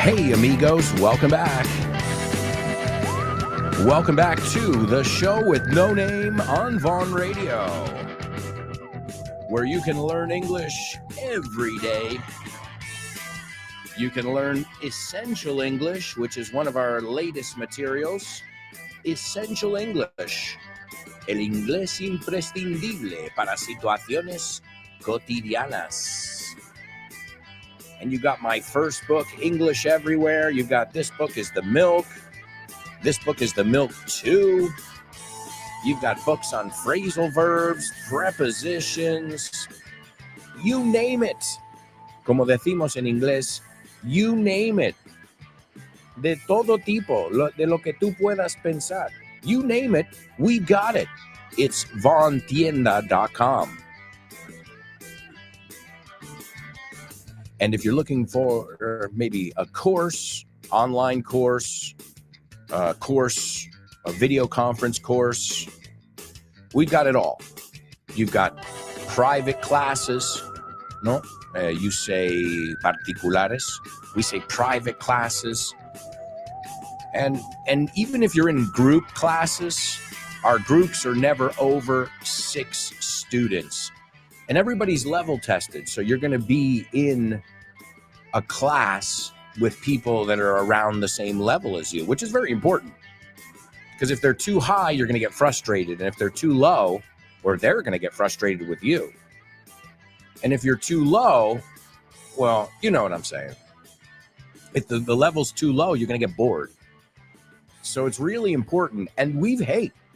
A: Hey, amigos, welcome back. Welcome back to the show with no name on Vaughn Radio, where you can learn English every day. You can learn Essential English, which is one of our latest materials. Essential English, el inglés imprescindible para situaciones cotidianas. And you got my first book, English Everywhere. You've got this book is The Milk. This book is The Milk 2. You've got books on phrasal verbs, prepositions, you name it. Como decimos en inglés, you name it. De todo tipo, de lo que tú puedas pensar. You name it, we got it. It's vaughntienda.com. And if you're looking for maybe a course, online course, a video conference course, we've got it all. You've got private classes, no? You say particulares, we say private classes. And even if you're in group classes, our groups are never over 6 students. And everybody's level tested. So you're going to be in a class with people that are around the same level as you, which is very important. Because if they're too high, you're going to get frustrated. And if they're too low, or they're going to get frustrated with you. And if you're too low, well, you know what I'm saying. If the level's too low, you're going to get bored. So it's really important. And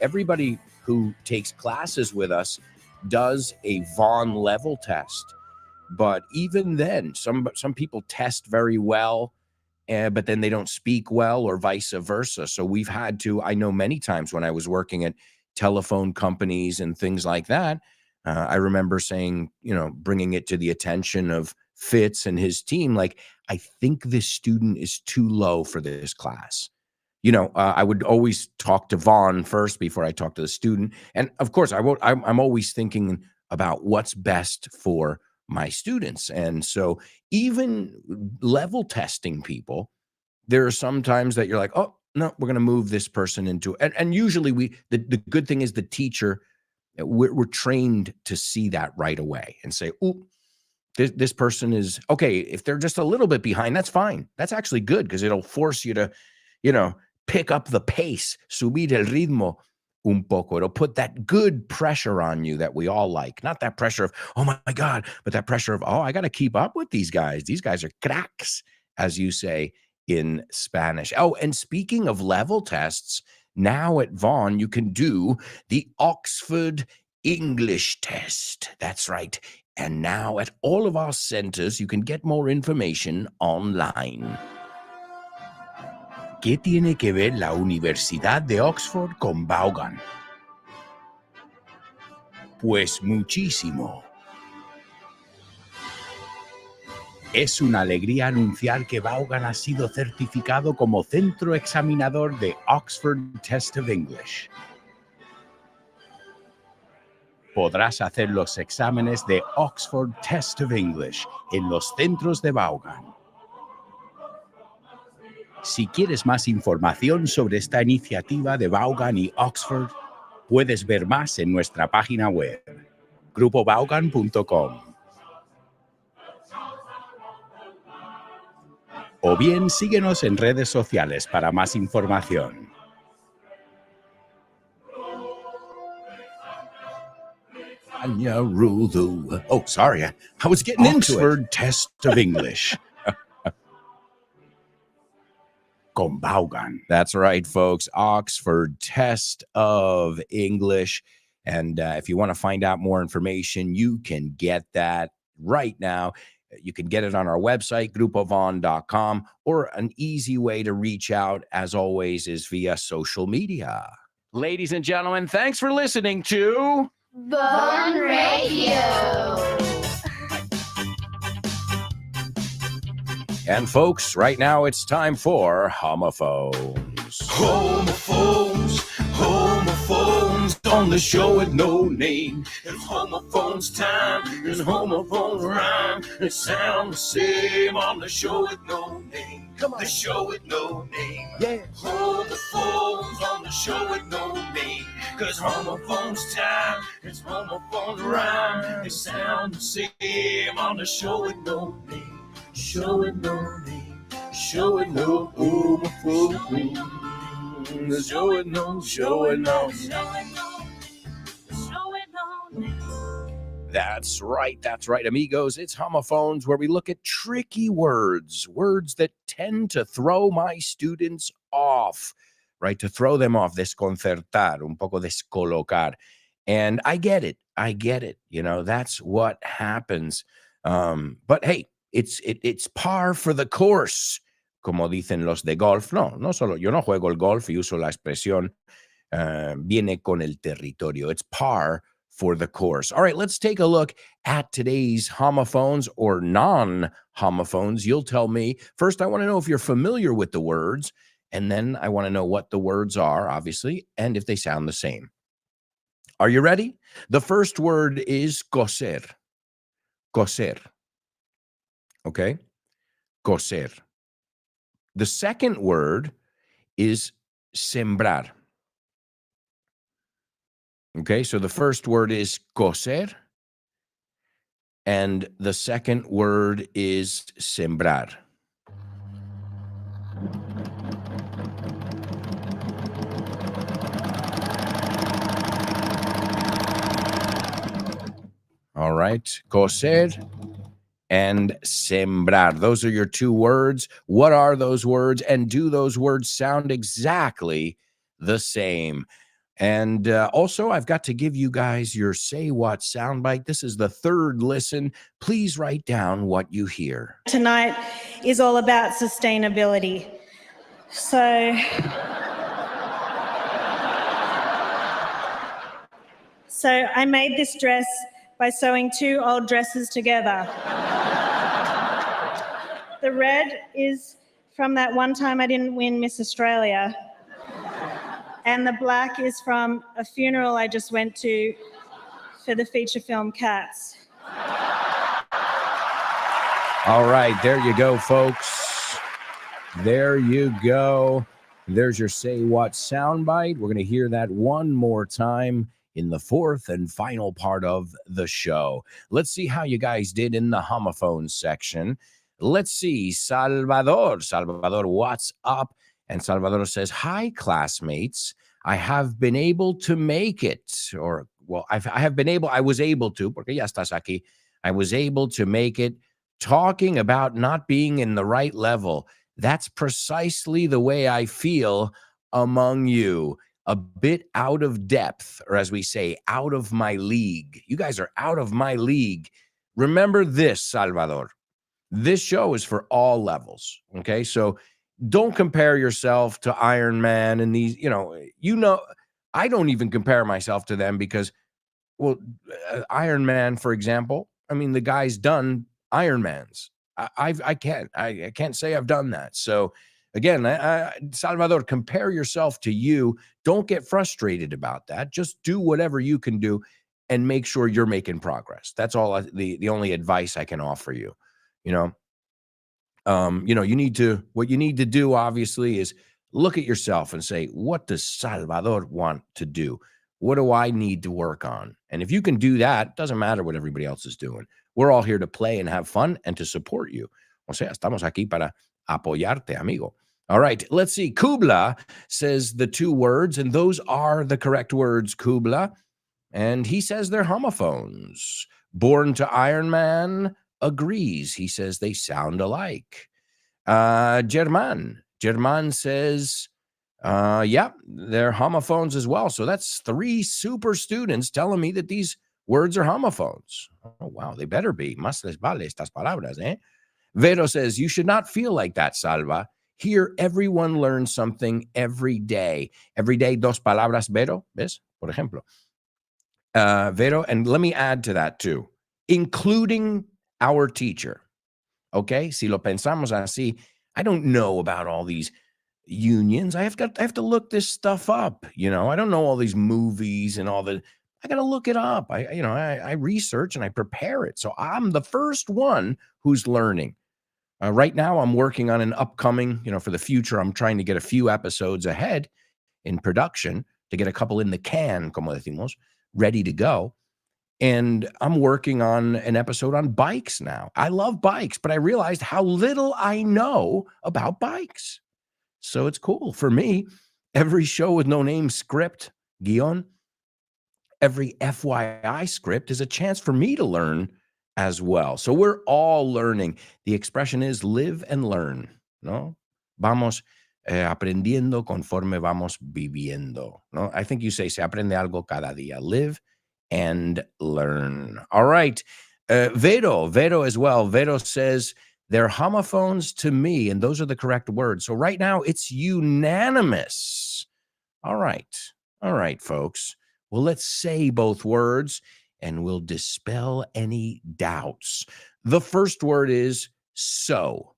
A: everybody who takes classes with us does a Vaughn level test. But even then, some people test very well, but then they don't speak well, or vice versa. So we've had to, I know many times when I was working at telephone companies and things like that, I remember saying, bringing it to the attention of Fitz and his team, like, I think this student is too low for this class. I would always talk to Vaughn first before I talk to the student. And of course, I'm always thinking about what's best for my students. And so even level testing people, there are some times that you're like, oh, no, we're going to move this person into, and usually the good thing is the teacher, we're trained to see that right away and say, oh, this person is, okay, if they're just a little bit behind, that's fine. That's actually good because it'll force you to, pick up the pace, subir el ritmo un poco. It'll put that good pressure on you that we all like. Not that pressure of, oh my God, but that pressure of, oh, I got to keep up with these guys. These guys are cracks, as you say in Spanish. Oh, and speaking of level tests, now at Vaughn, you can do the Oxford English test. That's right. And now at all of our centers, you can get more information online. ¿Qué tiene que ver la Universidad de Oxford con Vaughan? Pues muchísimo. Es una alegría anunciar que Vaughan ha sido certificado como centro examinador de Oxford Test of English. Podrás hacer los exámenes de Oxford Test of English en los centros de Vaughan. Si quieres más información sobre esta iniciativa de Vaughan y Oxford, puedes ver más en nuestra página web, grupovaughan.com. O bien síguenos en redes sociales para más información. Oh, sorry, I was getting into it. Oxford Test of English. Con Vaughan. That's right, folks. Oxford Test of English. And if you want to find out more information, you can get that right now. You can get it on our website, grupovon.com, or an easy way to reach out, as always, is via social media. Ladies and gentlemen, thanks for listening to
H: Vaughn Radio.
A: And folks, right now it's time for homophones.
D: Homophones, homophones, on the show with no name. It's homophones time, it's homophones rhyme. It sounds the same on the show with no name. Come on. The show with no name.
A: Yeah.
D: Homophones on the show with no name. Cause homophones time, it's homophones rhyme. It sounds the same on the show with no name. Show with no name. Show with no homophones. Show with no, show with no.
A: That's right, amigos. It's Homophones, where we look at tricky words that tend to throw my students off, right? To throw them off, desconcertar, un poco descolocar. And I get it. You know, that's what happens. But hey, it's par for the course, como dicen los de golf. No solo, yo no juego el golf y uso la expresión viene con el territorio. It's par for the course. All right, let's take a look at today's homophones or non-homophones. You'll tell me. First, I want to know if you're familiar with the words, and then I want to know what the words are, obviously, and if they sound the same. Are you ready? The first word is coser. Coser. Okay? Coser. The second word is sembrar. Okay, so the first word is coser, and the second word is sembrar. All right, coser and sembrar. Those are your two words. What are those words? And do those words sound exactly the same? And also, I've got to give you guys your Say What soundbite. This is the third listen. Please write down what you hear.
E: Tonight is all about sustainability. So I made this dress by sewing two old dresses together. The red is from that one time I didn't win Miss Australia. And the black is from a funeral I just went to for the feature film Cats.
A: All right, there you go, folks. There you go. There's your Say What soundbite. We're going to hear that one more time in the fourth and final part of the show. Let's see how you guys did in the homophones section. Let's see, Salvador. Salvador, what's up? And Salvador says, hi, classmates. I have been able to make it. Or, well, I was able to, porque ya estás aquí. I was able to make it. Talking about not being in the right level. That's precisely the way I feel among you. A bit out of depth, or as we say, out of my league. You guys are out of my league. Remember this, Salvador. This show is for all levels, okay? So don't compare yourself to Iron Man and these, I don't even compare myself to them because, well, Iron Man, for example, I mean, the guy's done Iron Mans. I can't say I've done that. So again, Salvador, compare yourself to you. Don't get frustrated about that. Just do whatever you can do and make sure you're making progress. That's all the only advice I can offer you. What you need to do, obviously, is look at yourself and say, what does Salvador want to do? What do I need to work on? And if you can do that, doesn't matter what everybody else is doing. We're all here to play and have fun and to support you. O sea, estamos aquí para apoyarte, amigo. All right, let's see. Kubla says the two words, and those are the correct words, Kubla. And he says they're homophones. Born to Iron Man agrees. He says they sound alike. German says, yeah, they're homophones as well. So that's three super students telling me that these words are homophones. Oh, wow, they better be. Más les vale estas palabras, eh? Vero says, you should not feel like that, Salva. Here, everyone learns something every day. Every day, dos palabras, Vero, ¿ves? Por ejemplo. Vero, and let me add to that too, including our teacher. Okay? Si lo pensamos así, I don't know about all these, unions. I have to look this stuff up. I don't know all these movies and all the. I got to look it up. I research and I prepare it. So I'm the first one who's learning. Right now, I'm working on an upcoming. For the future, I'm trying to get a few episodes ahead in production to get a couple in the can, como decimos, ready to go. And I'm working on an episode on bikes now. I love bikes, but I realized how little I know about bikes. So it's cool. For me, every show with no name script, guion, every FYI script is a chance for me to learn as well. So we're all learning. The expression is live and learn, ¿no? Vamos aprendiendo conforme vamos viviendo, ¿no? I think you say se aprende algo cada día. Live and learn. All right. Vero as well. Vero says, they're homophones to me, and those are the correct words. So right now, it's unanimous. All right, folks. Well, let's say both words, and we'll dispel any doubts. The first word is so.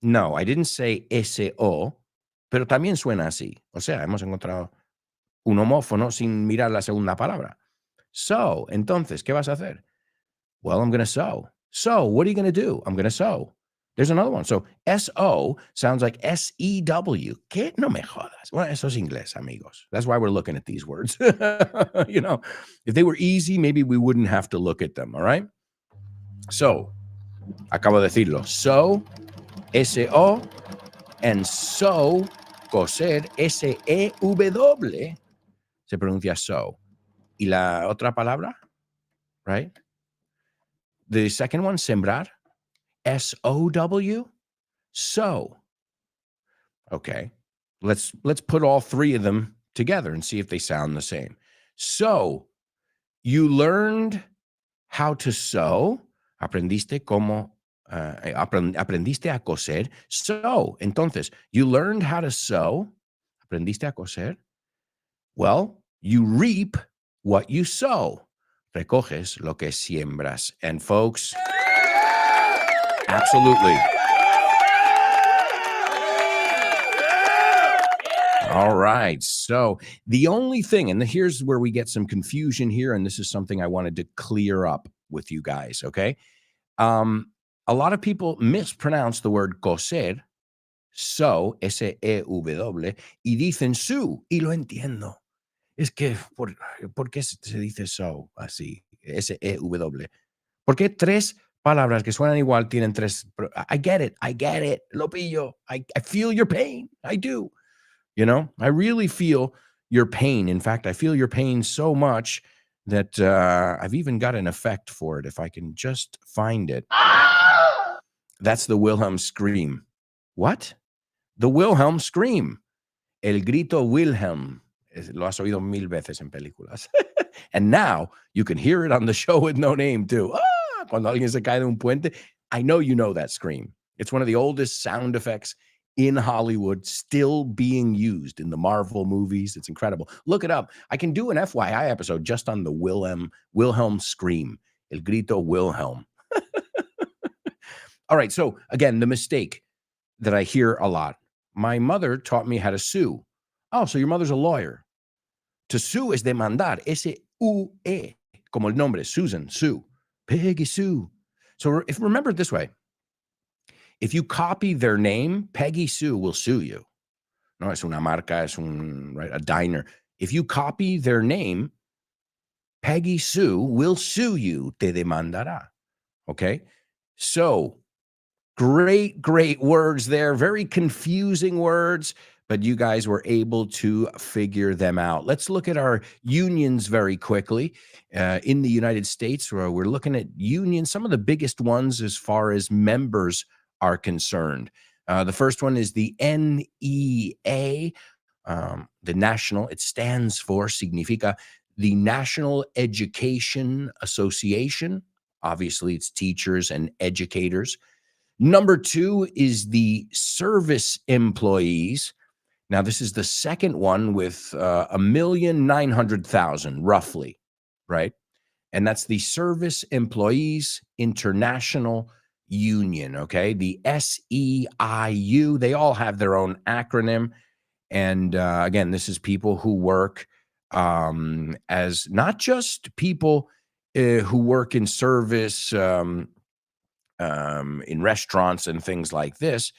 A: No, I didn't say S-O, pero también suena así. O sea, hemos encontrado un homófono sin mirar la segunda palabra. So, entonces, ¿qué vas a hacer? Well, I'm going to sew. So, what are you going to do? I'm going to sew. There's another one. So, S-O sounds like S-E-W. ¿Qué? No me jodas. Well, eso es inglés, amigos. That's why we're looking at these words. If they were easy, maybe we wouldn't have to look at them, all right? So, acabo de decirlo. So, S-O, and so, coser, S-E-W, se pronuncia so. ¿Y la otra palabra? Right? The second one, sembrar, S-O-W, so. Okay, let's put all three of them together and see if they sound the same. So, you learned how to sew, aprendiste a coser. So, entonces, you learned how to sew, aprendiste a coser. Well, you reap what you sow. Recoges lo que siembras. And folks, absolutely. All right. So the only thing, and here's where we get some confusion here, and this is something I wanted to clear up with you guys, okay? A lot of people mispronounce the word coser, so, S-E-W, y dicen su, y lo entiendo. Es que, ¿por qué se dice so así? S-E-W. ¿Por qué tres palabras que suenan igual tienen tres? I get it, lo pillo. I feel your pain. I do. I really feel your pain. In fact, I feel your pain so much that I've even got an effect for it, if I can just find it. That's the Wilhelm scream. What? The Wilhelm scream. El grito Wilhelm. Lo has oído mil veces en películas. And now you can hear it on the show with no name too. Cuando alguien se cae de un puente. I know you know that scream. It's one of the oldest sound effects in Hollywood, still being used in the Marvel movies. It's incredible. Look it up. I can do an FYI episode just on the Wilhelm scream. El grito Wilhelm. All right. So again, the mistake that I hear a lot. My mother taught me how to sue. Oh, so your mother's a lawyer. To sue is demandar. S-U-E. Como el nombre. Susan, Sue. Peggy Sue. So remember it this way. If you copy their name, Peggy Sue will sue you. No, es una marca, right, a diner. If you copy their name, Peggy Sue will sue you. Te demandará. Okay? So, great words there. Very confusing words, but you guys were able to figure them out. Let's look at our unions very quickly. In the United States, we're looking at unions, some of the biggest ones as far as members are concerned. The first one is the NEA, the national, it stands for, significa, the National Education Association. Obviously, it's teachers and educators. Number two is the service employees. Now, this is the second one with 1,900,000, roughly, right? And that's the Service Employees International Union, okay? The SEIU, they all have their own acronym. And again, this is people who work as not just people who work in service, in restaurants and things like this.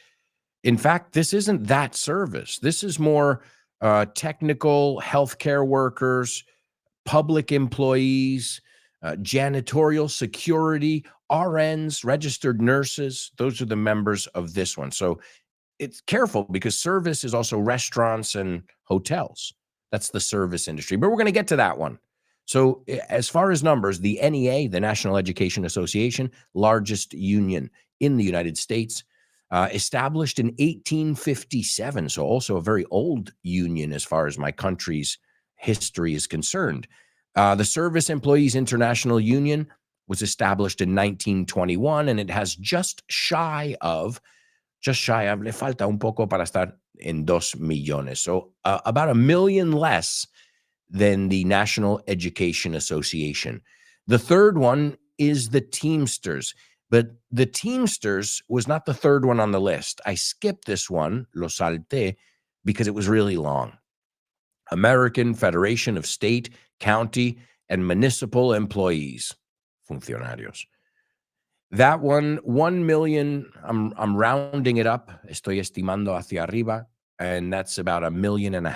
A: In fact, this isn't that service. This is more technical healthcare workers, public employees, janitorial, security, RNs, registered nurses. Those are the members of this one. So it's careful because service is also restaurants and hotels. That's the service industry, but we're going to get to that one. So as far as numbers, the NEA, the National Education Association, largest union in the United States, established in 1857. So also a very old union as far as my country's history is concerned. The Service Employees International Union was established in 1921, and it has just shy of, le falta un poco para estar en 2 millones. So about 1 million less than the National Education Association. The third one is the Teamsters, but the Teamsters was not the third one on the list. I skipped this one, lo salté, because it was really long. American Federation of State, County, and Municipal Employees, funcionarios. That one, 1 million, I'm rounding it up, estoy estimando hacia arriba, and that's about 1.5 million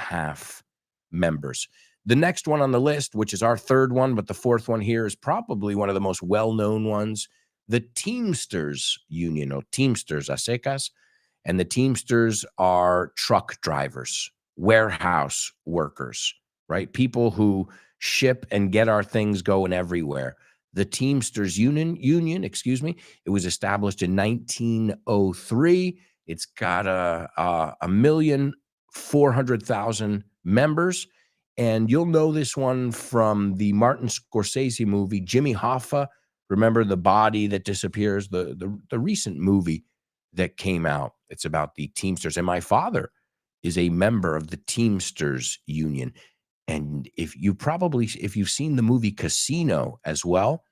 A: members. The next one on the list, which is our third one, but the fourth one here is probably one of the most well-known ones, the Teamsters Union, or Teamsters a secas, and the Teamsters are truck drivers, warehouse workers, right? People who ship and get our things going everywhere. The Teamsters Union, it was established in 1903. It's got 1,400,000 members. And you'll know this one from the Martin Scorsese movie, Jimmy Hoffa. Remember the body that disappears, the recent movie that came out. It's about the Teamsters. And my father is a member of the Teamsters Union. And if you've seen the movie Casino as well,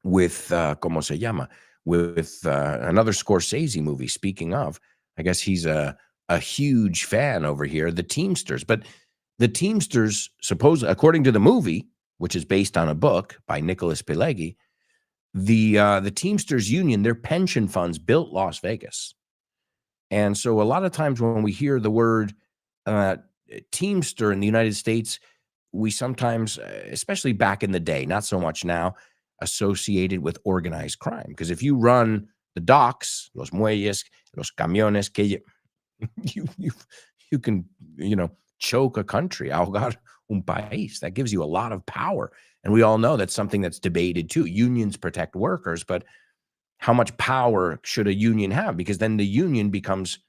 A: with ¿cómo se llama? With another Scorsese movie. Speaking of, I guess he's a huge fan over here, the Teamsters. But the Teamsters, according to the movie, which is based on a book by Nicholas Pileggi, the Teamsters Union, their pension funds built Las Vegas. And so a lot of times when we hear the word Teamster in the United States, we sometimes, especially back in the day, not so much now, associated with organized crime. Because if you run the docks, los muelles, los camiones, you can, choke a country, ahogar un país. That gives you a lot of power. And we all know that's something that's debated too. Unions protect workers, but how much power should a union have? Because then the union becomes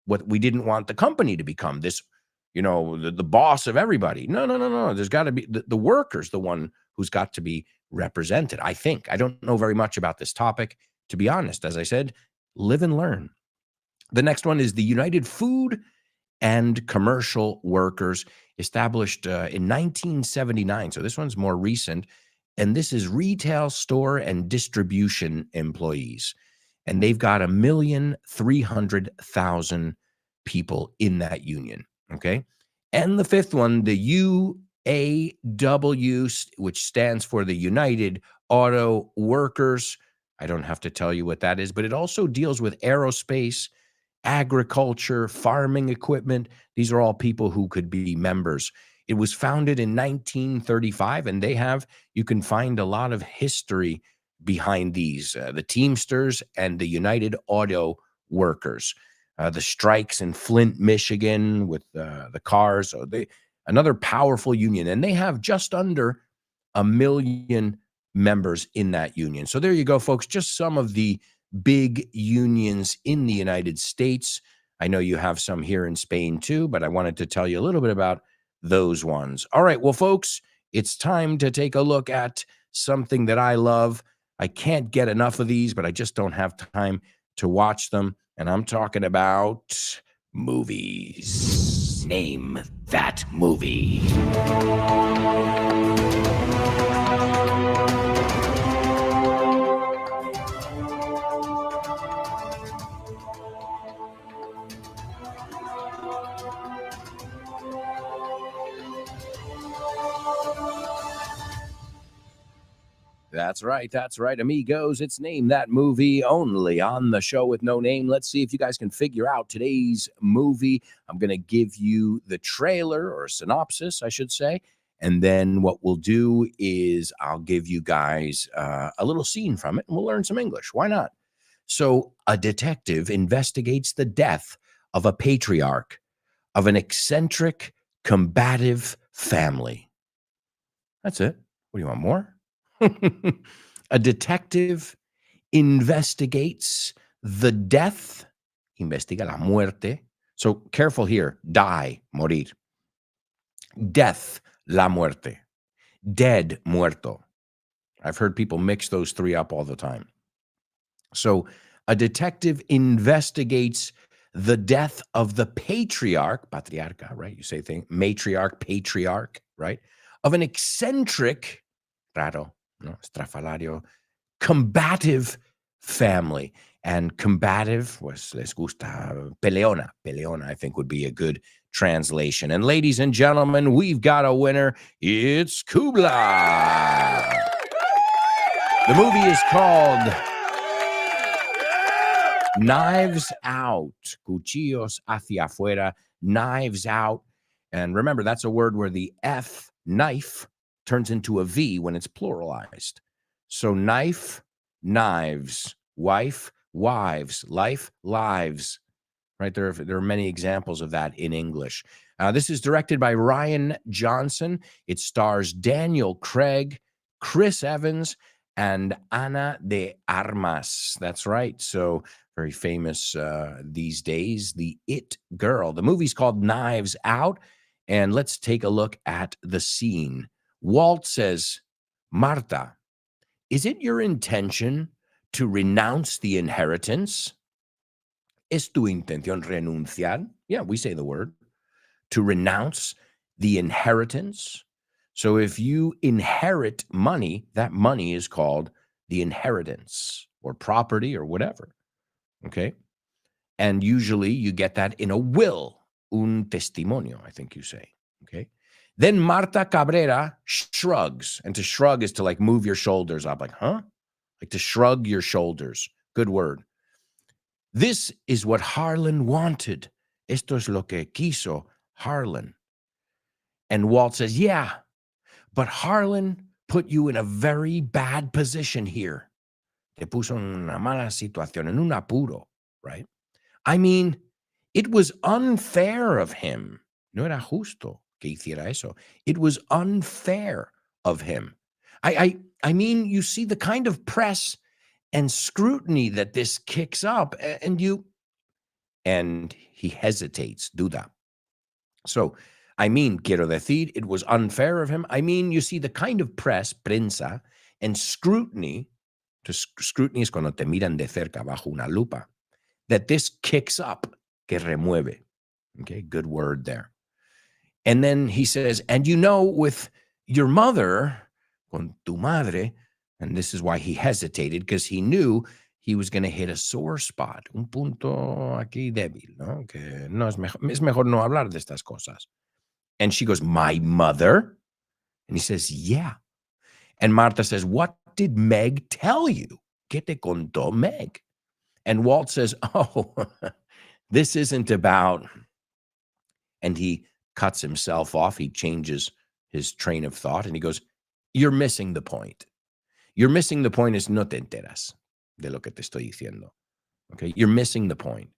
A: what we didn't want the company to become, this, the boss of everybody. No. There's got to be the workers, the one who's got to be represented, I think. I don't know very much about this topic, to be honest. As I said, live and learn. The next one is the United Food and Commercial Workers, established in 1979. So this one's more recent. And this is retail, store, and distribution employees. And they've got 1,300,000 people in that union. Okay. And the fifth one, the UAW, which stands for the United Auto Workers. I don't have to tell you what that is, but it also deals with aerospace, agriculture, farming equipment. These are all people who could be members. It was founded in 1935, and you can find a lot of history behind these, the Teamsters and the United Auto Workers. The strikes in Flint, Michigan with the cars. So another powerful union, and they have just under 1 million members in that union. So there you go, folks, just some of the big unions in the United States. I know you have some here in Spain too, but I wanted to tell you a little bit about those ones. All right, well, folks, it's time to take a look at something that I love. I can't get enough of these, but I just don't have time to watch them. And I'm talking about movies. Name that movie. That's right. That's right, amigos. It's Name That Movie only on the show with no name. Let's see if you guys can figure out today's movie. I'm going to give you the trailer or synopsis, I should say. And then what we'll do is I'll give you guys a little scene from it and we'll learn some English. Why not? So a detective investigates the death of a patriarch of an eccentric, combative family. That's it. What do you want more? A detective investigates the death, investiga la muerte. So careful here, die, morir. Death, la muerte. Dead, muerto. I've heard people mix those three up all the time. So a detective investigates the death of the patriarcha, right? You say thing, matriarch, patriarch, right? Of an eccentric, raro, no, estrafalario, combative family. And combative, pues les gusta, peleona, I think would be a good translation. And ladies and gentlemen, we've got a winner. It's Kubla. The movie is called Knives Out, cuchillos hacia afuera, knives out. And remember, that's a word where the F, knife, turns into a V when it's pluralized. So knife, knives, wife, wives, life, lives, right? There are many examples of that in English. This is directed by Ryan Johnson. It stars Daniel Craig, Chris Evans, and Ana de Armas. That's right. So very famous these days, the It Girl. The movie's called Knives Out. And let's take a look at the scene. Walt says, Marta, is it your intention to renounce the inheritance? ¿Es tu intención renunciar? Yeah, we say the word. To renounce the inheritance. So if you inherit money, that money is called the inheritance or property or whatever. Okay. And usually you get that in a will, un testimonio, I think you say. Okay. Then Marta Cabrera shrugs. And to shrug is to like move your shoulders up, like, huh? Like to shrug your shoulders. Good word. This is what Harlan wanted. Esto es lo que quiso Harlan. And Walt says, yeah, but Harlan put you in a very bad position here. Te puso en una mala situación, en un apuro, right? I mean, it was unfair of him. No era justo que hiciera eso. It was unfair of him. I mean, you see the kind of press and scrutiny that this kicks up, and he hesitates, duda. So, I mean, quiero decir, it was unfair of him. I mean, you see the kind of press, prensa, and scrutiny, scrutiny es cuando te miran de cerca bajo una lupa, that this kicks up, que remueve. Okay, good word there. And then he says, and you know, with your mother, con tu madre, and this is why he hesitated, because he knew he was going to hit a sore spot, un punto aquí débil, ¿no? Que no es mejor no hablar de estas cosas. And she goes, my mother? And he says, yeah. And Marta says, what did Meg tell you? ¿Qué te contó Meg? And Walt says, oh, this isn't about, and he cuts himself off. He changes his train of thought and he goes, you're missing the point. You're missing the point is no te enteras de lo que te estoy diciendo. Okay, you're missing the point.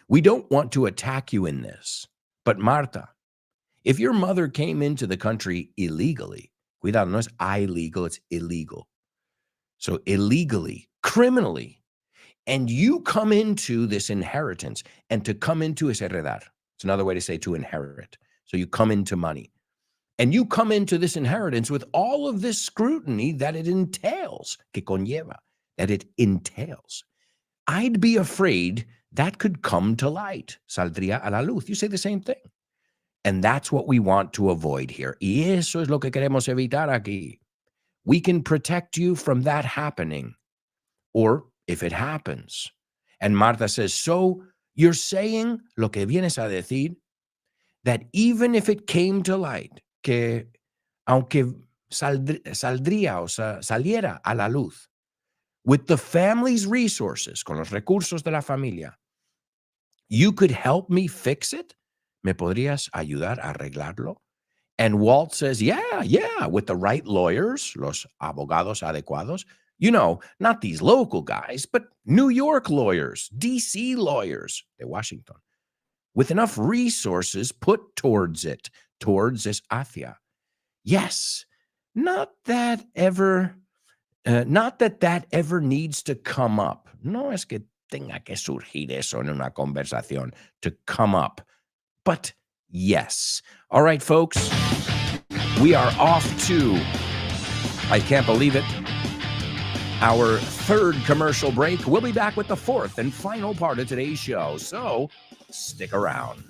A: We don't want to attack you in this, but Marta, if your mother came into the country illegally, cuidado, no es illegal, it's illegal. So illegally, criminally, and you come into this inheritance, and to come into es heredar. It's another way to say to inherit. So you come into money. And you come into this inheritance with all of this scrutiny that it entails, que conlleva, that it entails. I'd be afraid that could come to light. Saldría a la luz. You say the same thing. And that's what we want to avoid here. Y eso es lo que queremos evitar aquí. We can protect you from that happening. Or if it happens. And Marta says, so you're saying lo que vienes a decir, that even if it came to light, que aunque saliera a la luz. With the family's resources, con los recursos de la familia, you could help me fix it? ¿Me podrías ayudar a arreglarlo? And Walt says, yeah, with the right lawyers, los abogados adecuados. You know, not these local guys, but New York lawyers, DC lawyers de Washington, with enough resources put towards it, towards es hacia. Yes, not that that ever needs to come up. No es que tenga que surgir eso en una conversación, to come up. But yes. All right, folks, we are off to, I can't believe it, our third commercial break. We'll be back with the fourth and final part of today's show, so stick around.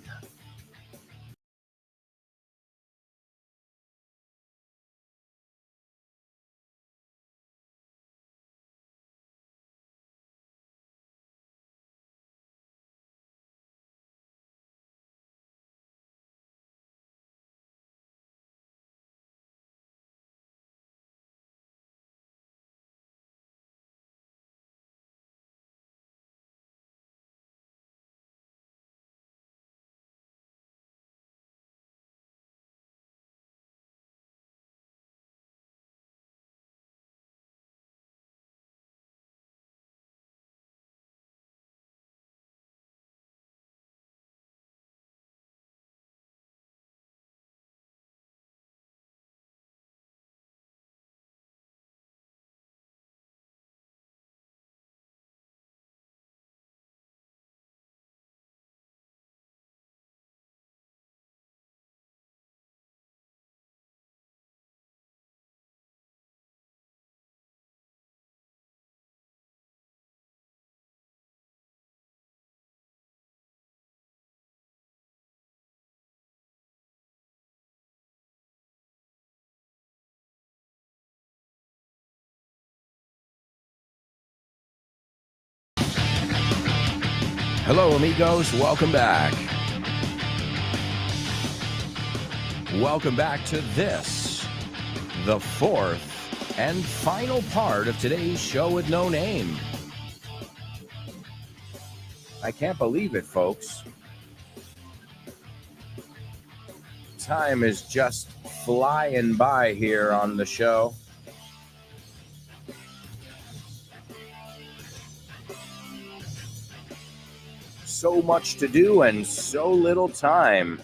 A: Hello, amigos. Welcome back. Welcome back to this, the fourth and final part of today's show with no name. I can't believe it, folks. Time is just flying by here on the show. So much to do and so little time.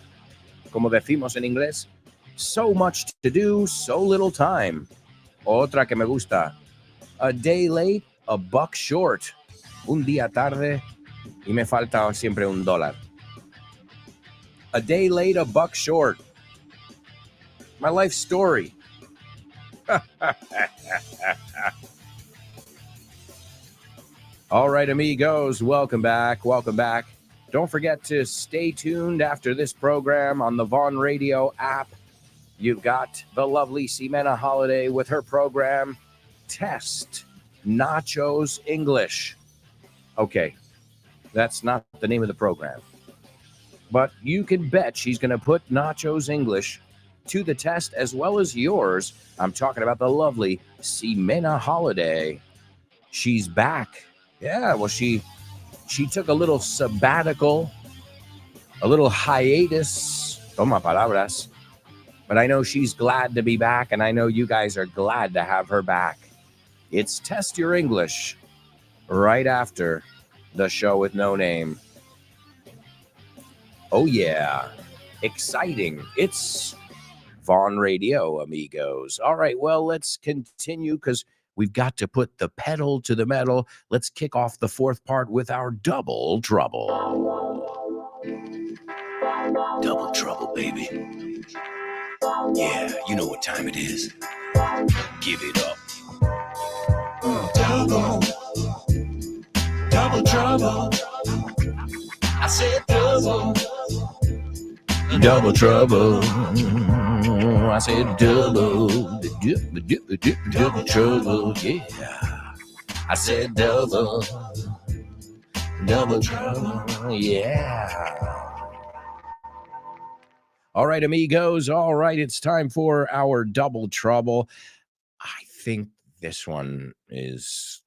A: Como decimos en inglés, so much to do, so little time. Otra que me gusta. A day late, a buck short. Un día tarde y me falta siempre $1. A day late, a buck short. My life story. All right, amigos, welcome back. Welcome back. Don't forget to stay tuned after this program on the Vaughn Radio app. You've got the lovely Ximena Holiday with her program, Test Nacho's English. Okay, that's not the name of the program. But you can bet she's going to put Nacho's English to the test as well as yours. I'm talking about the lovely Ximena Holiday. She's back. Yeah, well, she took a little sabbatical, a little hiatus. Toma palabras. But I know she's glad to be back, and I know you guys are glad to have her back. It's Test Your English right after the show with no name. Oh, yeah. Exciting. It's Vaughn Radio, amigos. All right, well, let's continue because we've got to put the pedal to the metal. Let's kick off the fourth part with our double trouble.
I: Double trouble, baby. Yeah, you know what time it is. Give it up. Double trouble. I said double trouble. I said double trouble. Yeah, I said double trouble. Yeah.
A: All right, amigos. All right, it's time for our double trouble. I think this one is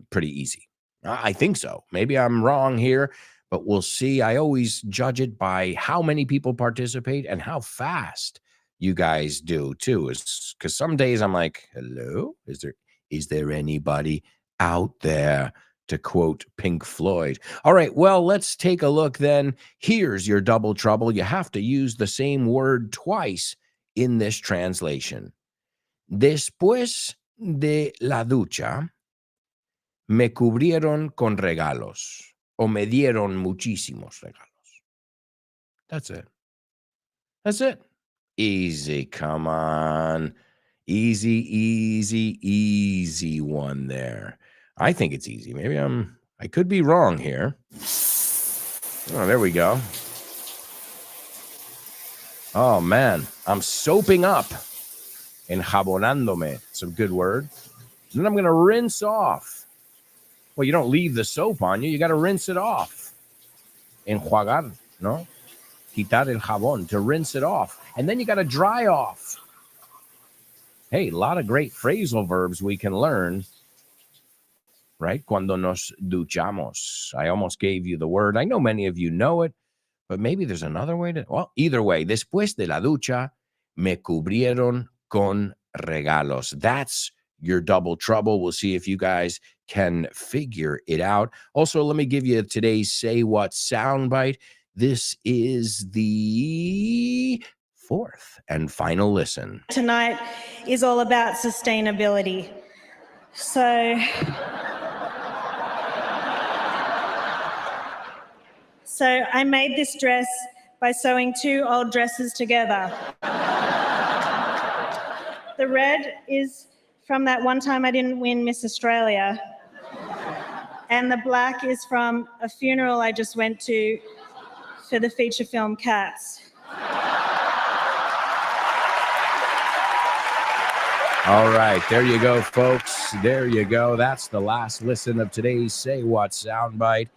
A: pretty easy. I think so. Maybe I'm wrong here, but we'll see. I always judge it by how many people participate and how fast you guys do too. Is because some days I'm like, hello, is there anybody out there? To quote Pink Floyd. All right, well, let's take a look then. Here's your double trouble. You have to use the same word twice in this translation. Después de la ducha, me cubrieron con regalos o me dieron muchísimos regalos. That's it. That's it. Easy, come on. Easy one there. I think it's easy. Maybe I could be wrong here. Oh, there we go. Oh, man. I'm soaping up. Enjabonándome. It's a good word. And then I'm going to rinse off. Well, you don't leave the soap on you. You got to rinse it off. Enjuagar, no? Quitar el jabón, to rinse it off. And then you got to dry off. Hey, a lot of great phrasal verbs we can learn. Right? Cuando nos duchamos. I almost gave you the word. I know many of you know it, but maybe there's another way to... Well, either way, después de la ducha, me cubrieron con regalos. That's your double trouble. We'll see if you guys can figure it out. Also, let me give you today's Say What soundbite. This is the fourth and final listen.
E: Tonight is all about sustainability. So I made this dress by sewing two old dresses together. The red is from that one time I didn't win Miss Australia. And the black is from a funeral I just went to for the feature film Cats.
A: All right, there you go, folks. There you go. That's the last listen of today's Say What soundbite.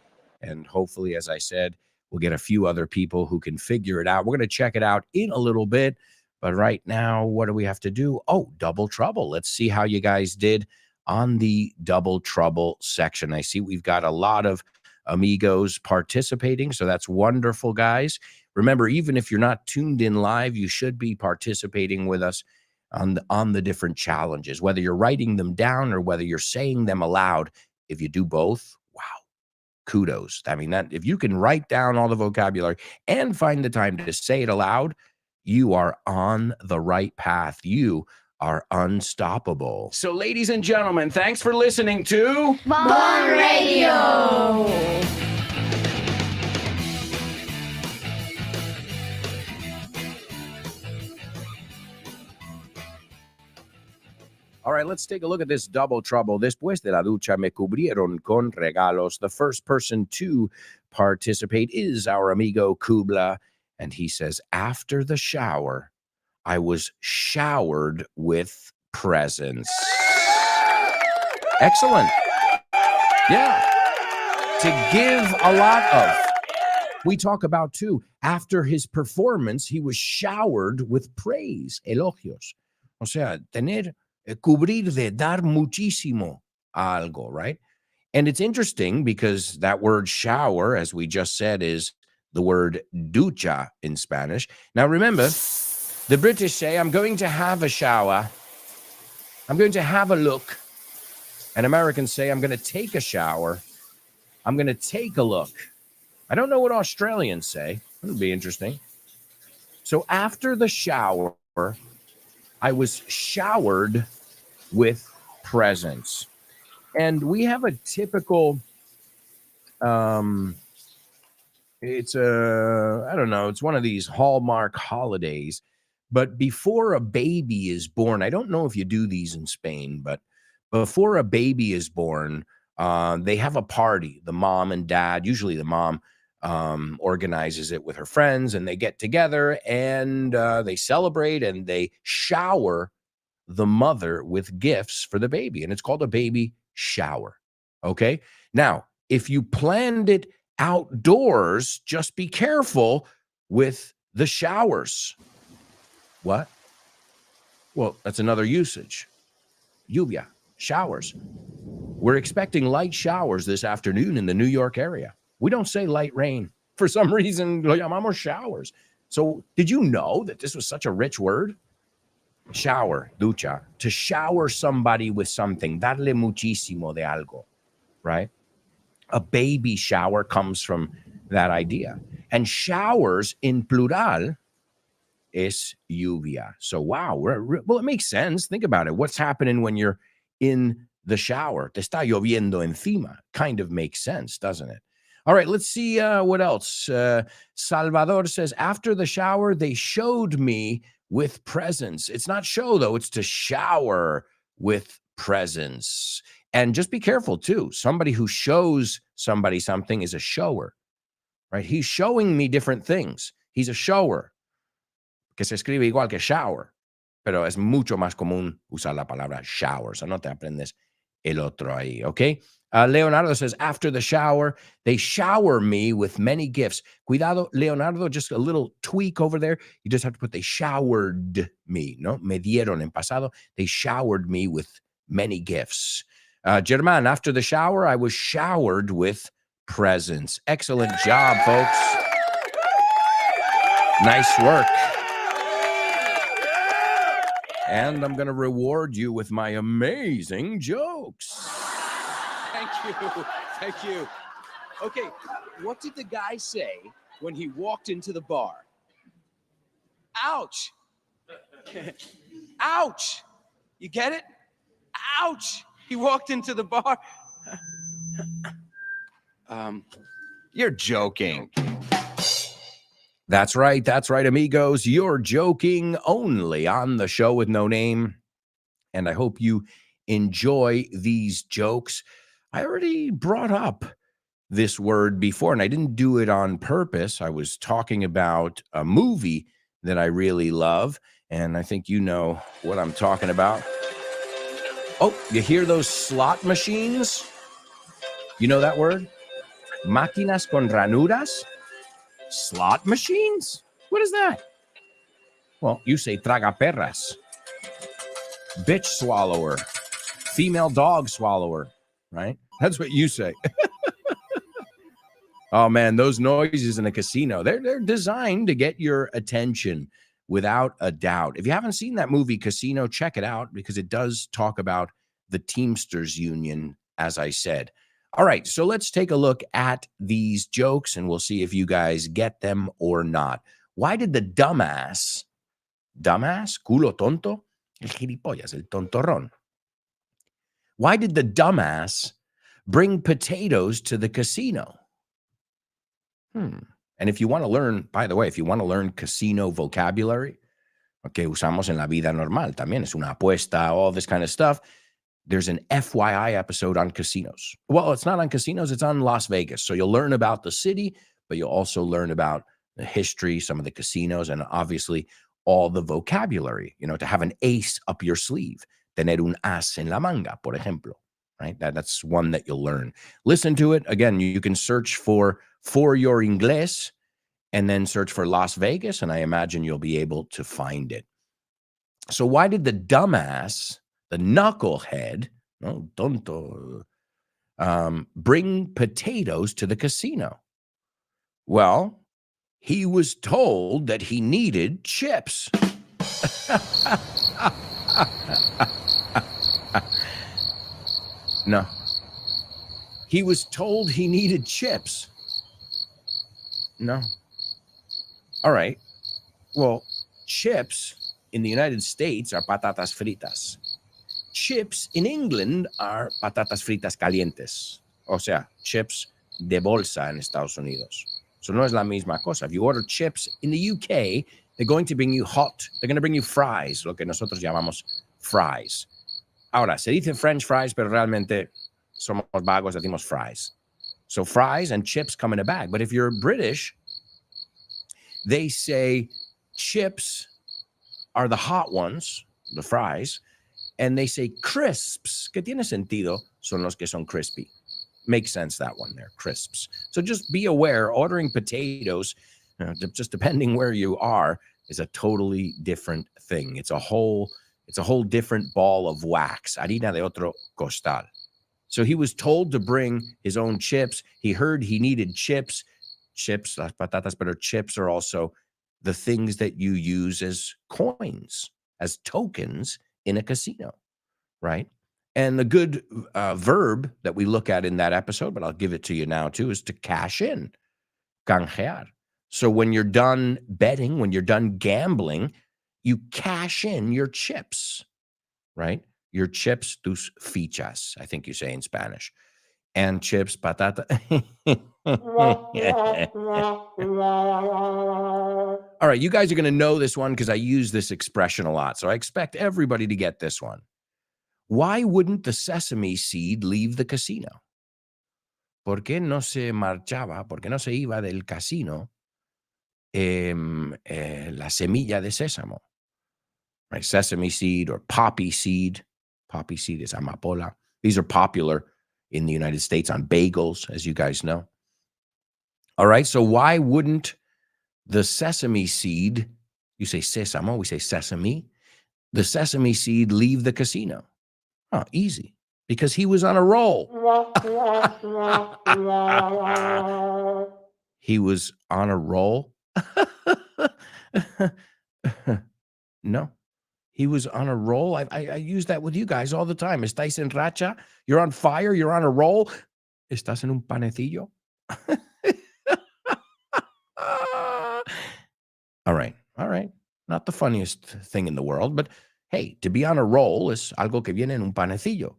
A: And hopefully, as I said, we'll get a few other people who can figure it out. We're going to check it out in a little bit. But right now, what do we have to do? Oh, double trouble. Let's see how you guys did on the double trouble section. I see we've got a lot of amigos participating, so that's wonderful, guys. Remember, even if you're not tuned in live, you should be participating with us on the different challenges, whether you're writing them down or whether you're saying them aloud. If you do both, wow, kudos. I mean, that if you can write down all the vocabulary and find the time to say it aloud, you are on the right path. You are unstoppable. So, ladies and gentlemen, thanks for listening to
H: Bon Radio.
A: All right, let's take a look at this double trouble. Después de la ducha, me cubrieron con regalos. The first person to participate is our amigo Kubla. And he says, after the shower, I was showered with presents. Excellent. Yeah. To give a lot of. We talk about, too, after his performance, he was showered with praise, elogios. O sea, cubrir de dar muchísimo a algo, right? And it's interesting because that word shower, as we just said, is the word ducha in Spanish. Now, remember, the British say, I'm going to have a shower. I'm going to have a look. And Americans say, I'm going to take a shower. I'm going to take a look. I don't know what Australians say. It would be interesting. So after the shower, I was showered with presents. And we have a typical, it's one of these Hallmark holidays. But before a baby is born, I don't know if you do these in Spain, but before a baby is born, they have a party. The mom and dad, usually the mom, organizes it with her friends, and they get together and they celebrate and they shower the mother with gifts for the baby. And it's called a baby shower. Okay. Now, if you planned it outdoors, just be careful with The showers. What? Well, that's another usage. Lluvia, showers. We're expecting light showers this afternoon in the New York area. We don't say light rain. For some reason, lo llamamos showers. So did you know that this was such a rich word? Shower, ducha, to shower somebody with something, darle muchísimo de algo, right? A baby shower comes from that idea. And showers in plural es lluvia. So, wow. Well, it makes sense. Think about it. What's happening when you're in the shower? Te está lloviendo encima. Kind of makes sense, doesn't it? All right, let's see what else. Salvador says, after the shower, they showed me with presents. It's not show, though. It's to shower with presents. And just be careful, too. Somebody who shows somebody something is a shower, right? He's showing me different things. He's a shower, que se escribe igual que shower, pero es mucho más común usar la palabra shower. So no te aprendes el otro ahí, okay? Leonardo says, after the shower, they shower me with many gifts. Cuidado, Leonardo, just a little tweak over there. You just have to put they showered me, no? Me dieron en pasado. They showered me with many gifts. German, after the shower, I was showered with presents. Excellent job, folks. Nice work. And I'm going to reward you with my amazing jokes. Thank you. Thank you. Okay, what did the guy say when he walked into the bar? Ouch. Ouch. You get it? Ouch. He walked into the bar. You're joking. That's right, amigos. You're joking only on the show with no name. And I hope you enjoy these jokes. I already brought up this word before, and I didn't do it on purpose. I was talking about a movie that I really love, and I think you know what I'm talking about. Oh, you hear those slot machines? You know that word? Máquinas con ranuras? Slot machines? What is that? Well, you say tragaperras. Bitch swallower. Female dog swallower, right? That's what you say. Oh, man, those noises in a casino, they're designed to get your attention without a doubt. If you haven't seen that movie, Casino, check it out because it does talk about the Teamsters Union, as I said. All right, so let's take a look at these jokes and we'll see if you guys get them or not. Why did the dumbass, culo tonto, el gilipollas, el tontorrón. Why did the dumbass bring potatoes to the casino? And if you want to learn, by the way, if you want to learn casino vocabulary, que usamos en la vida normal, también es una apuesta, all this kind of stuff, there's an FYI episode on casinos. Well, it's not on casinos, it's on Las Vegas. So you'll learn about the city, but you'll also learn about the history, some of the casinos, and obviously all the vocabulary, you know, to have an ace up your sleeve. Tener un as en la manga, por ejemplo, right? That's one that you'll learn. Listen to it. Again, you can search for your inglés and then search for Las Vegas, and I imagine you'll be able to find it. So why did the dumbass, the knucklehead, no, tonto, bring potatoes to the casino? Well, he was told that he needed chips. No. He was told he needed chips. No. All right. Well, chips in the United States are patatas fritas. Chips in England are patatas fritas calientes. O sea, chips de bolsa en Estados Unidos. So no es la misma cosa. If you order chips in the UK, they're going to bring you hot. They're going to bring you fries, lo que nosotros llamamos fries. Ahora, se dice French fries, pero realmente somos vagos, decimos fries. So fries and chips come in a bag. But if you're British, they say chips are the hot ones, the fries, and they say crisps, que tiene sentido, son los que son crispy. Makes sense, that one there, crisps. So just be aware, ordering potatoes just depending where you are, is a totally different thing. It's a whole different ball of wax. Harina de otro costal. So he was told to bring his own chips. He heard he needed chips. Chips, las patatas, but chips are also the things that you use as coins, as tokens in a casino, right? And the good verb that we look at in that episode, but I'll give it to you now too, is to cash in, canjear. So when you're done betting, when you're done gambling, you cash in your chips, right? Your chips, tus fichas, I think you say in Spanish. And chips, patata. All right, you guys are going to know this one because I use this expression a lot. So I expect everybody to get this one. Why wouldn't the sesame seed leave the casino? ¿Por qué no se marchaba? ¿Por qué no se iba del casino la semilla de sésamo? Right, sesame seed or poppy seed. Poppy seed is amapola. These are popular in the United States on bagels, as you guys know. All right, so why wouldn't the sesame seed, you say sésamo, we say sesame, the sesame seed leave the casino? Oh, easy. Because he was on a roll. He was on a roll? No. He was on a roll. I use that with you guys all the time. ¿Estáis en racha? You're on fire? You're on a roll? ¿Estás en un panecillo? All right. Not the funniest thing in the world, but hey, to be on a roll is algo que viene en un panecillo.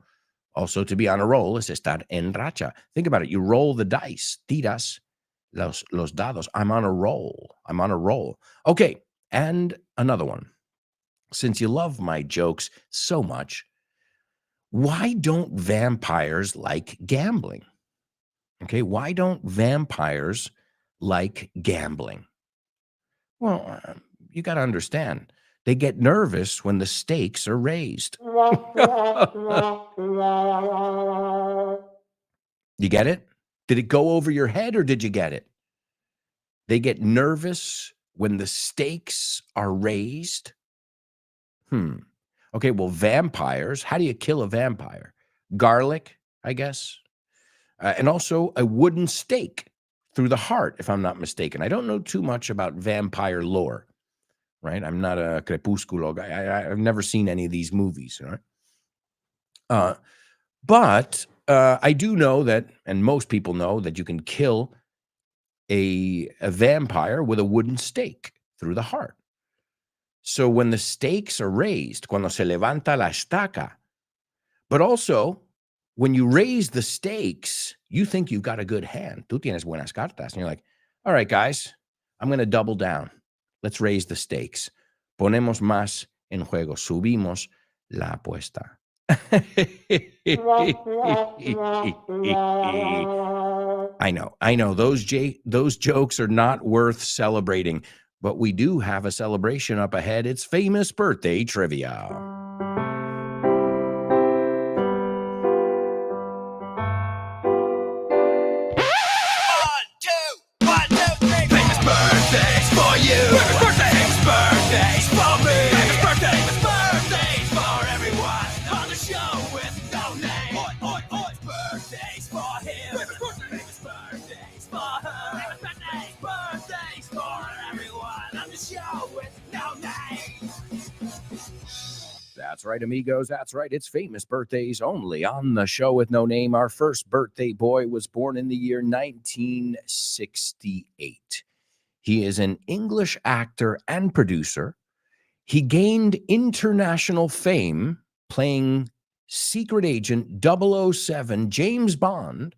A: Also, to be on a roll is estar en racha. Think about it. You roll the dice. Tiras los dados. I'm on a roll. Okay, and another one. Since you love my jokes so much, why don't vampires like gambling? Okay, why don't vampires like gambling? Well, you got to understand, they get nervous when the stakes are raised. You get it? Did it go over your head or did you get it? They get nervous when the stakes are raised. Okay, well, vampires, how do you kill a vampire? Garlic, I guess. And also a wooden stake through the heart, if I'm not mistaken. I don't know too much about vampire lore, right? I'm not a Crepúsculo guy. I've never seen any of these movies, right? But I do know that, and most people know, that you can kill a vampire with a wooden stake through the heart. So when the stakes are raised, cuando se levanta la estaca, but also when you raise the stakes, you think you've got a good hand. Tú tienes buenas cartas. And you're like, all right, guys, I'm going to double down. Let's raise the stakes. Ponemos más en juego. Subimos la apuesta. I know. Those jokes are not worth celebrating. But we do have a celebration up ahead. It's famous birthday trivia.
D: 1, 2, 3. Famous birthdays for you. Famous birthdays. Famous birthdays for me. Famous birthdays for everyone on the show with no name. Famous birthdays for him. Famous birthdays for her. Famous birthdays for everyone on the show with no name.
A: That's right, amigos. That's right. It's famous birthdays only on the show with no name. Our first birthday boy was born in the year 1968. He is an English actor and producer. He gained international fame playing secret agent 007 James Bond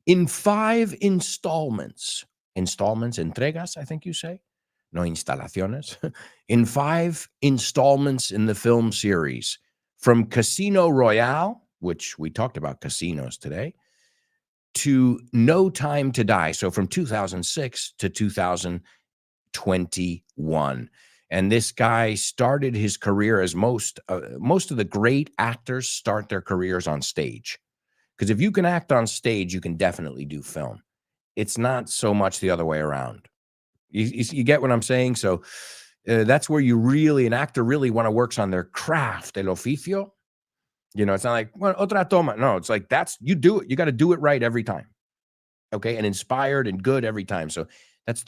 A: in 5 installments. Entregas, I think you say. No instalaciones. In 5 installments in the film series, from Casino Royale, which we talked about casinos today, to No Time to Die. So from 2006 to 2021. And this guy started his career as most of the great actors start their careers on stage. Because if you can act on stage, you can definitely do film. It's not so much the other way around. You get what I'm saying? So that's where an actor really works on their craft, el oficio. It's not like, well, otra toma. No, it's like you do it. You got to do it right every time. Okay. And inspired and good every time. So that's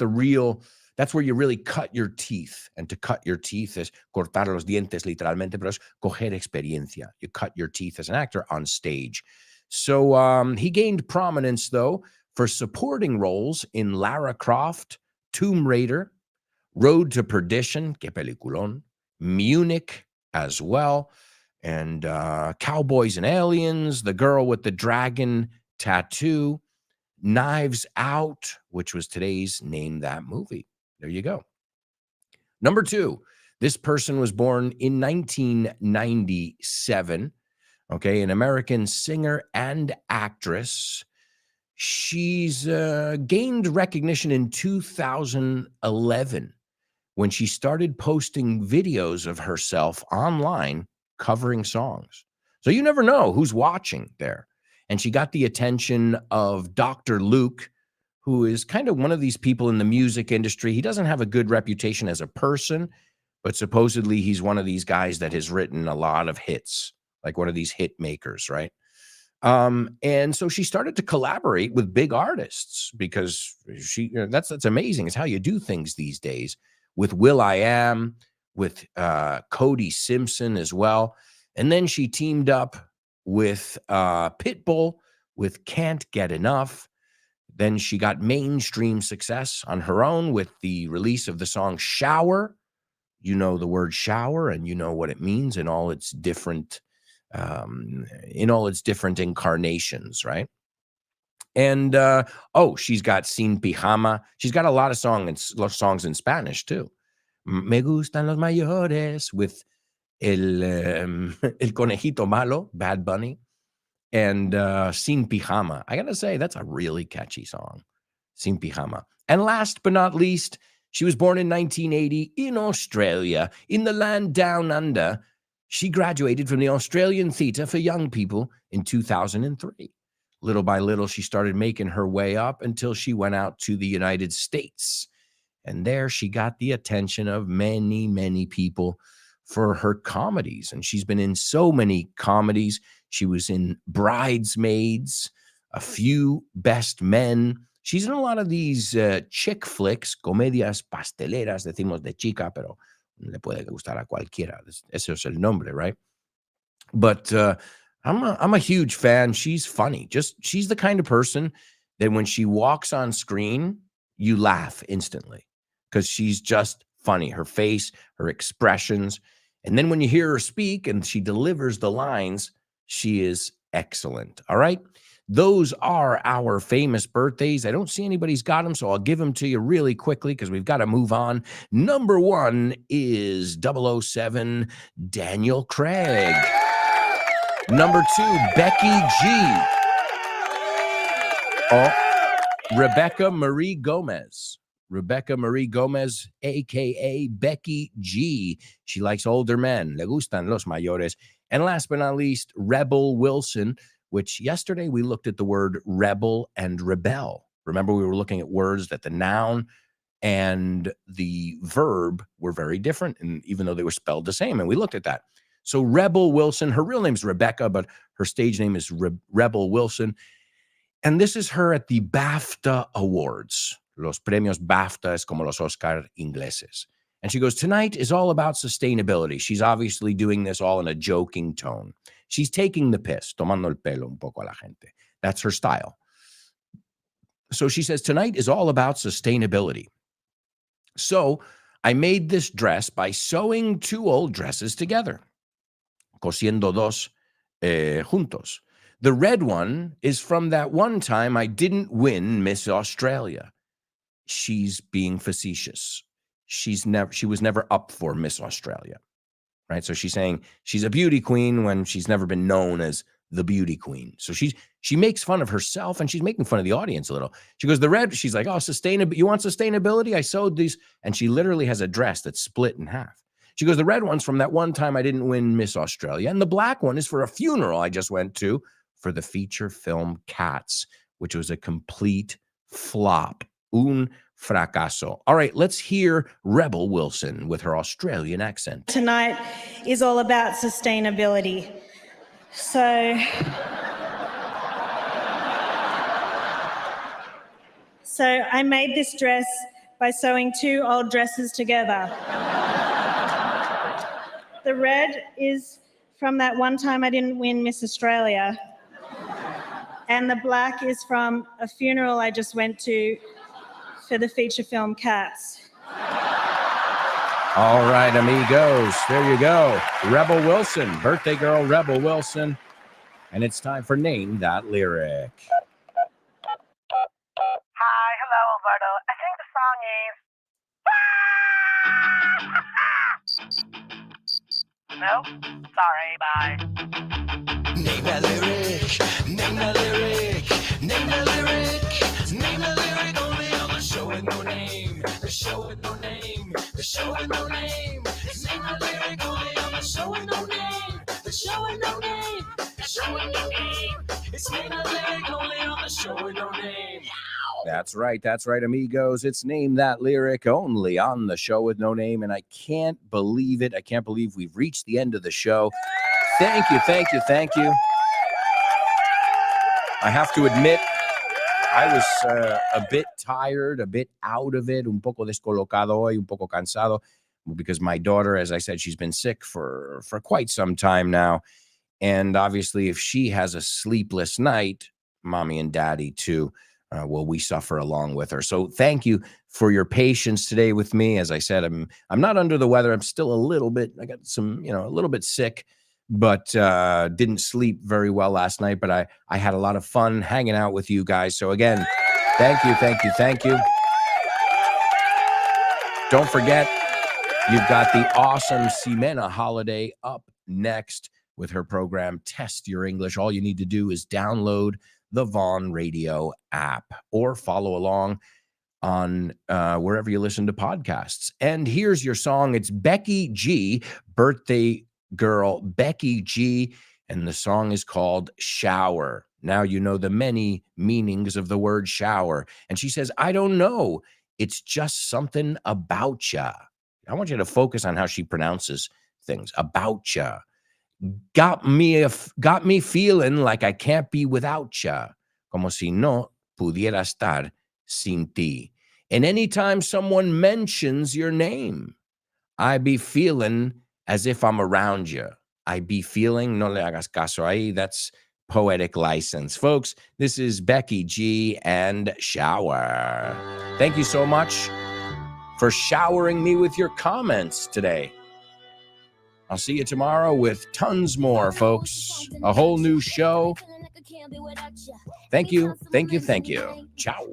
A: where you really cut your teeth. And to cut your teeth is cortar los dientes, literalmente, pero es coger experiencia. You cut your teeth as an actor on stage. So he gained prominence, though, for supporting roles in Lara Croft, Tomb Raider, Road to Perdition, que peliculón, Munich as well, and Cowboys and Aliens, The Girl with the Dragon Tattoo, Knives Out, which was today's Name That Movie. There you go. Number 2, this person was born in 1997. Okay, an American singer and actress. She's gained recognition in 2011 when she started posting videos of herself online covering songs. So you never know who's watching there. And she got the attention of Dr. Luke, who is kind of one of these people in the music industry. He doesn't have a good reputation as a person, but supposedly he's one of these guys that has written a lot of hits, like one of these hit makers, right? And so she started to collaborate with big artists because that's amazing. It's how you do things these days, with will.i.am, with Cody Simpson as well. And then she teamed up with Pitbull with Can't Get Enough. Then she got mainstream success on her own with the release of the song Shower. You know the word shower and you know what it means in all its different incarnations, right? And she's got Sin Pijama. She's got a lot of songs in Spanish too. Me gustan los mayores with el conejito malo, Bad Bunny, and Sin Pijama. I gotta say, that's a really catchy song, Sin Pijama. And last but not least, she was born in 1980 in Australia, in the land down under. She graduated from the Australian Theatre for Young People in 2003. Little by little, she started making her way up until she went out to the United States. And there she got the attention of many, many people for her comedies. And she's been in so many comedies. She was in Bridesmaids, a few Best Men. She's in a lot of these chick flicks, comedias pasteleras, decimos de chica, pero le puede gustar a cualquiera. Ese es el nombre, right? But I'm a huge fan. She's funny. She's the kind of person that when she walks on screen, you laugh instantly because she's just funny. Her face, her expressions. And then when you hear her speak and she delivers the lines, she is excellent. All right. Those are our famous birthdays. I don't see anybody's got them, so I'll give them to you really quickly because we've got to move on. Number 1 is 007, Daniel Craig. Number 2, Becky G. Rebecca Marie Gomez. Rebecca Marie Gomez, a.k.a. Becky G. She likes older men. Le gustan los mayores. And last but not least, Rebel Wilson, which yesterday we looked at the word rebel and rebel. Remember, we were looking at words that the noun and the verb were very different, and even though they were spelled the same, and we looked at that. So Rebel Wilson, her real name is Rebecca, but her stage name is Rebel Wilson. And this is her at the BAFTA Awards. Los premios BAFTA es como los Oscar ingleses. And she goes, tonight is all about sustainability. She's obviously doing this all in a joking tone. She's taking the piss, tomando el pelo un poco a la gente. That's her style. So she says, tonight is all about sustainability. So I made this dress by sewing 2 old dresses together. Cosiendo dos juntos. The red one is from that one time I didn't win Miss Australia. She's being facetious. She was never up for Miss Australia, right? So she's saying she's a beauty queen when she's never been known as the beauty queen. So she makes fun of herself and she's making fun of the audience a little. She goes, the red, she's like, oh, sustainability. You want sustainability? I sewed these. And she literally has a dress that's split in half. She goes, the red one's from that one time I didn't win Miss Australia. And the black one is for a funeral I just went to for the feature film Cats, which was a complete flop. Un fracaso. All right, let's hear Rebel Wilson with her Australian accent.
E: Tonight is all about sustainability. So I made this dress by sewing 2 old dresses together. The red is from that one time I didn't win Miss Australia. And the black is from a funeral I just went to for the feature film Cats.
A: All right, amigos, there you go. Rebel Wilson, birthday girl Rebel Wilson. And it's time for Name That Lyric.
J: Hi, hello, Alberto. I think the song is... No? Sorry, bye.
I: Name that lyric, name that lyric, name that lyric, name that lyric only on the show with no name, the show with no name, the show with no name. Name that lyric only on the show with no name, the show with no name, the show with no name. It's name that lyric only on the show with no name.
A: That's right, amigos. It's Name That Lyric only on the show with no name. And I can't believe it. I can't believe we've reached the end of the show. Thank you. I have to admit, I was a bit tired, a bit out of it, un poco descolocado hoy, un poco cansado, because my daughter, as I said, she's been sick for quite some time now. And obviously, if she has a sleepless night, mommy and daddy too, well, we suffer along with her. So thank you for your patience today with me. As I said, I'm not under the weather. I'm still a little bit, I got some, a little bit sick, but didn't sleep very well last night. But I had a lot of fun hanging out with you guys. So again, thank you. Don't forget, you've got the awesome Ximena Holiday up next with her program, Test Your English. All you need to do is download the Vaughn Radio app or follow along on wherever you listen to podcasts. And here's your song. It's Becky G, birthday girl Becky G, and the song is called Shower. Now you know the many meanings of the word shower. And she says, I don't know. It's just something about ya. I want you to focus on how she pronounces things. About ya. Got me feeling like I can't be without ya. Como si no pudiera estar sin ti. And anytime someone mentions your name, I be feeling as if I'm around you. I be feeling, no le hagas caso ahí. That's poetic license. Folks, this is Becky G and Shower. Thank you so much for showering me with your comments today. I'll see you tomorrow with tons more, folks. A whole new show. Thank you. Ciao.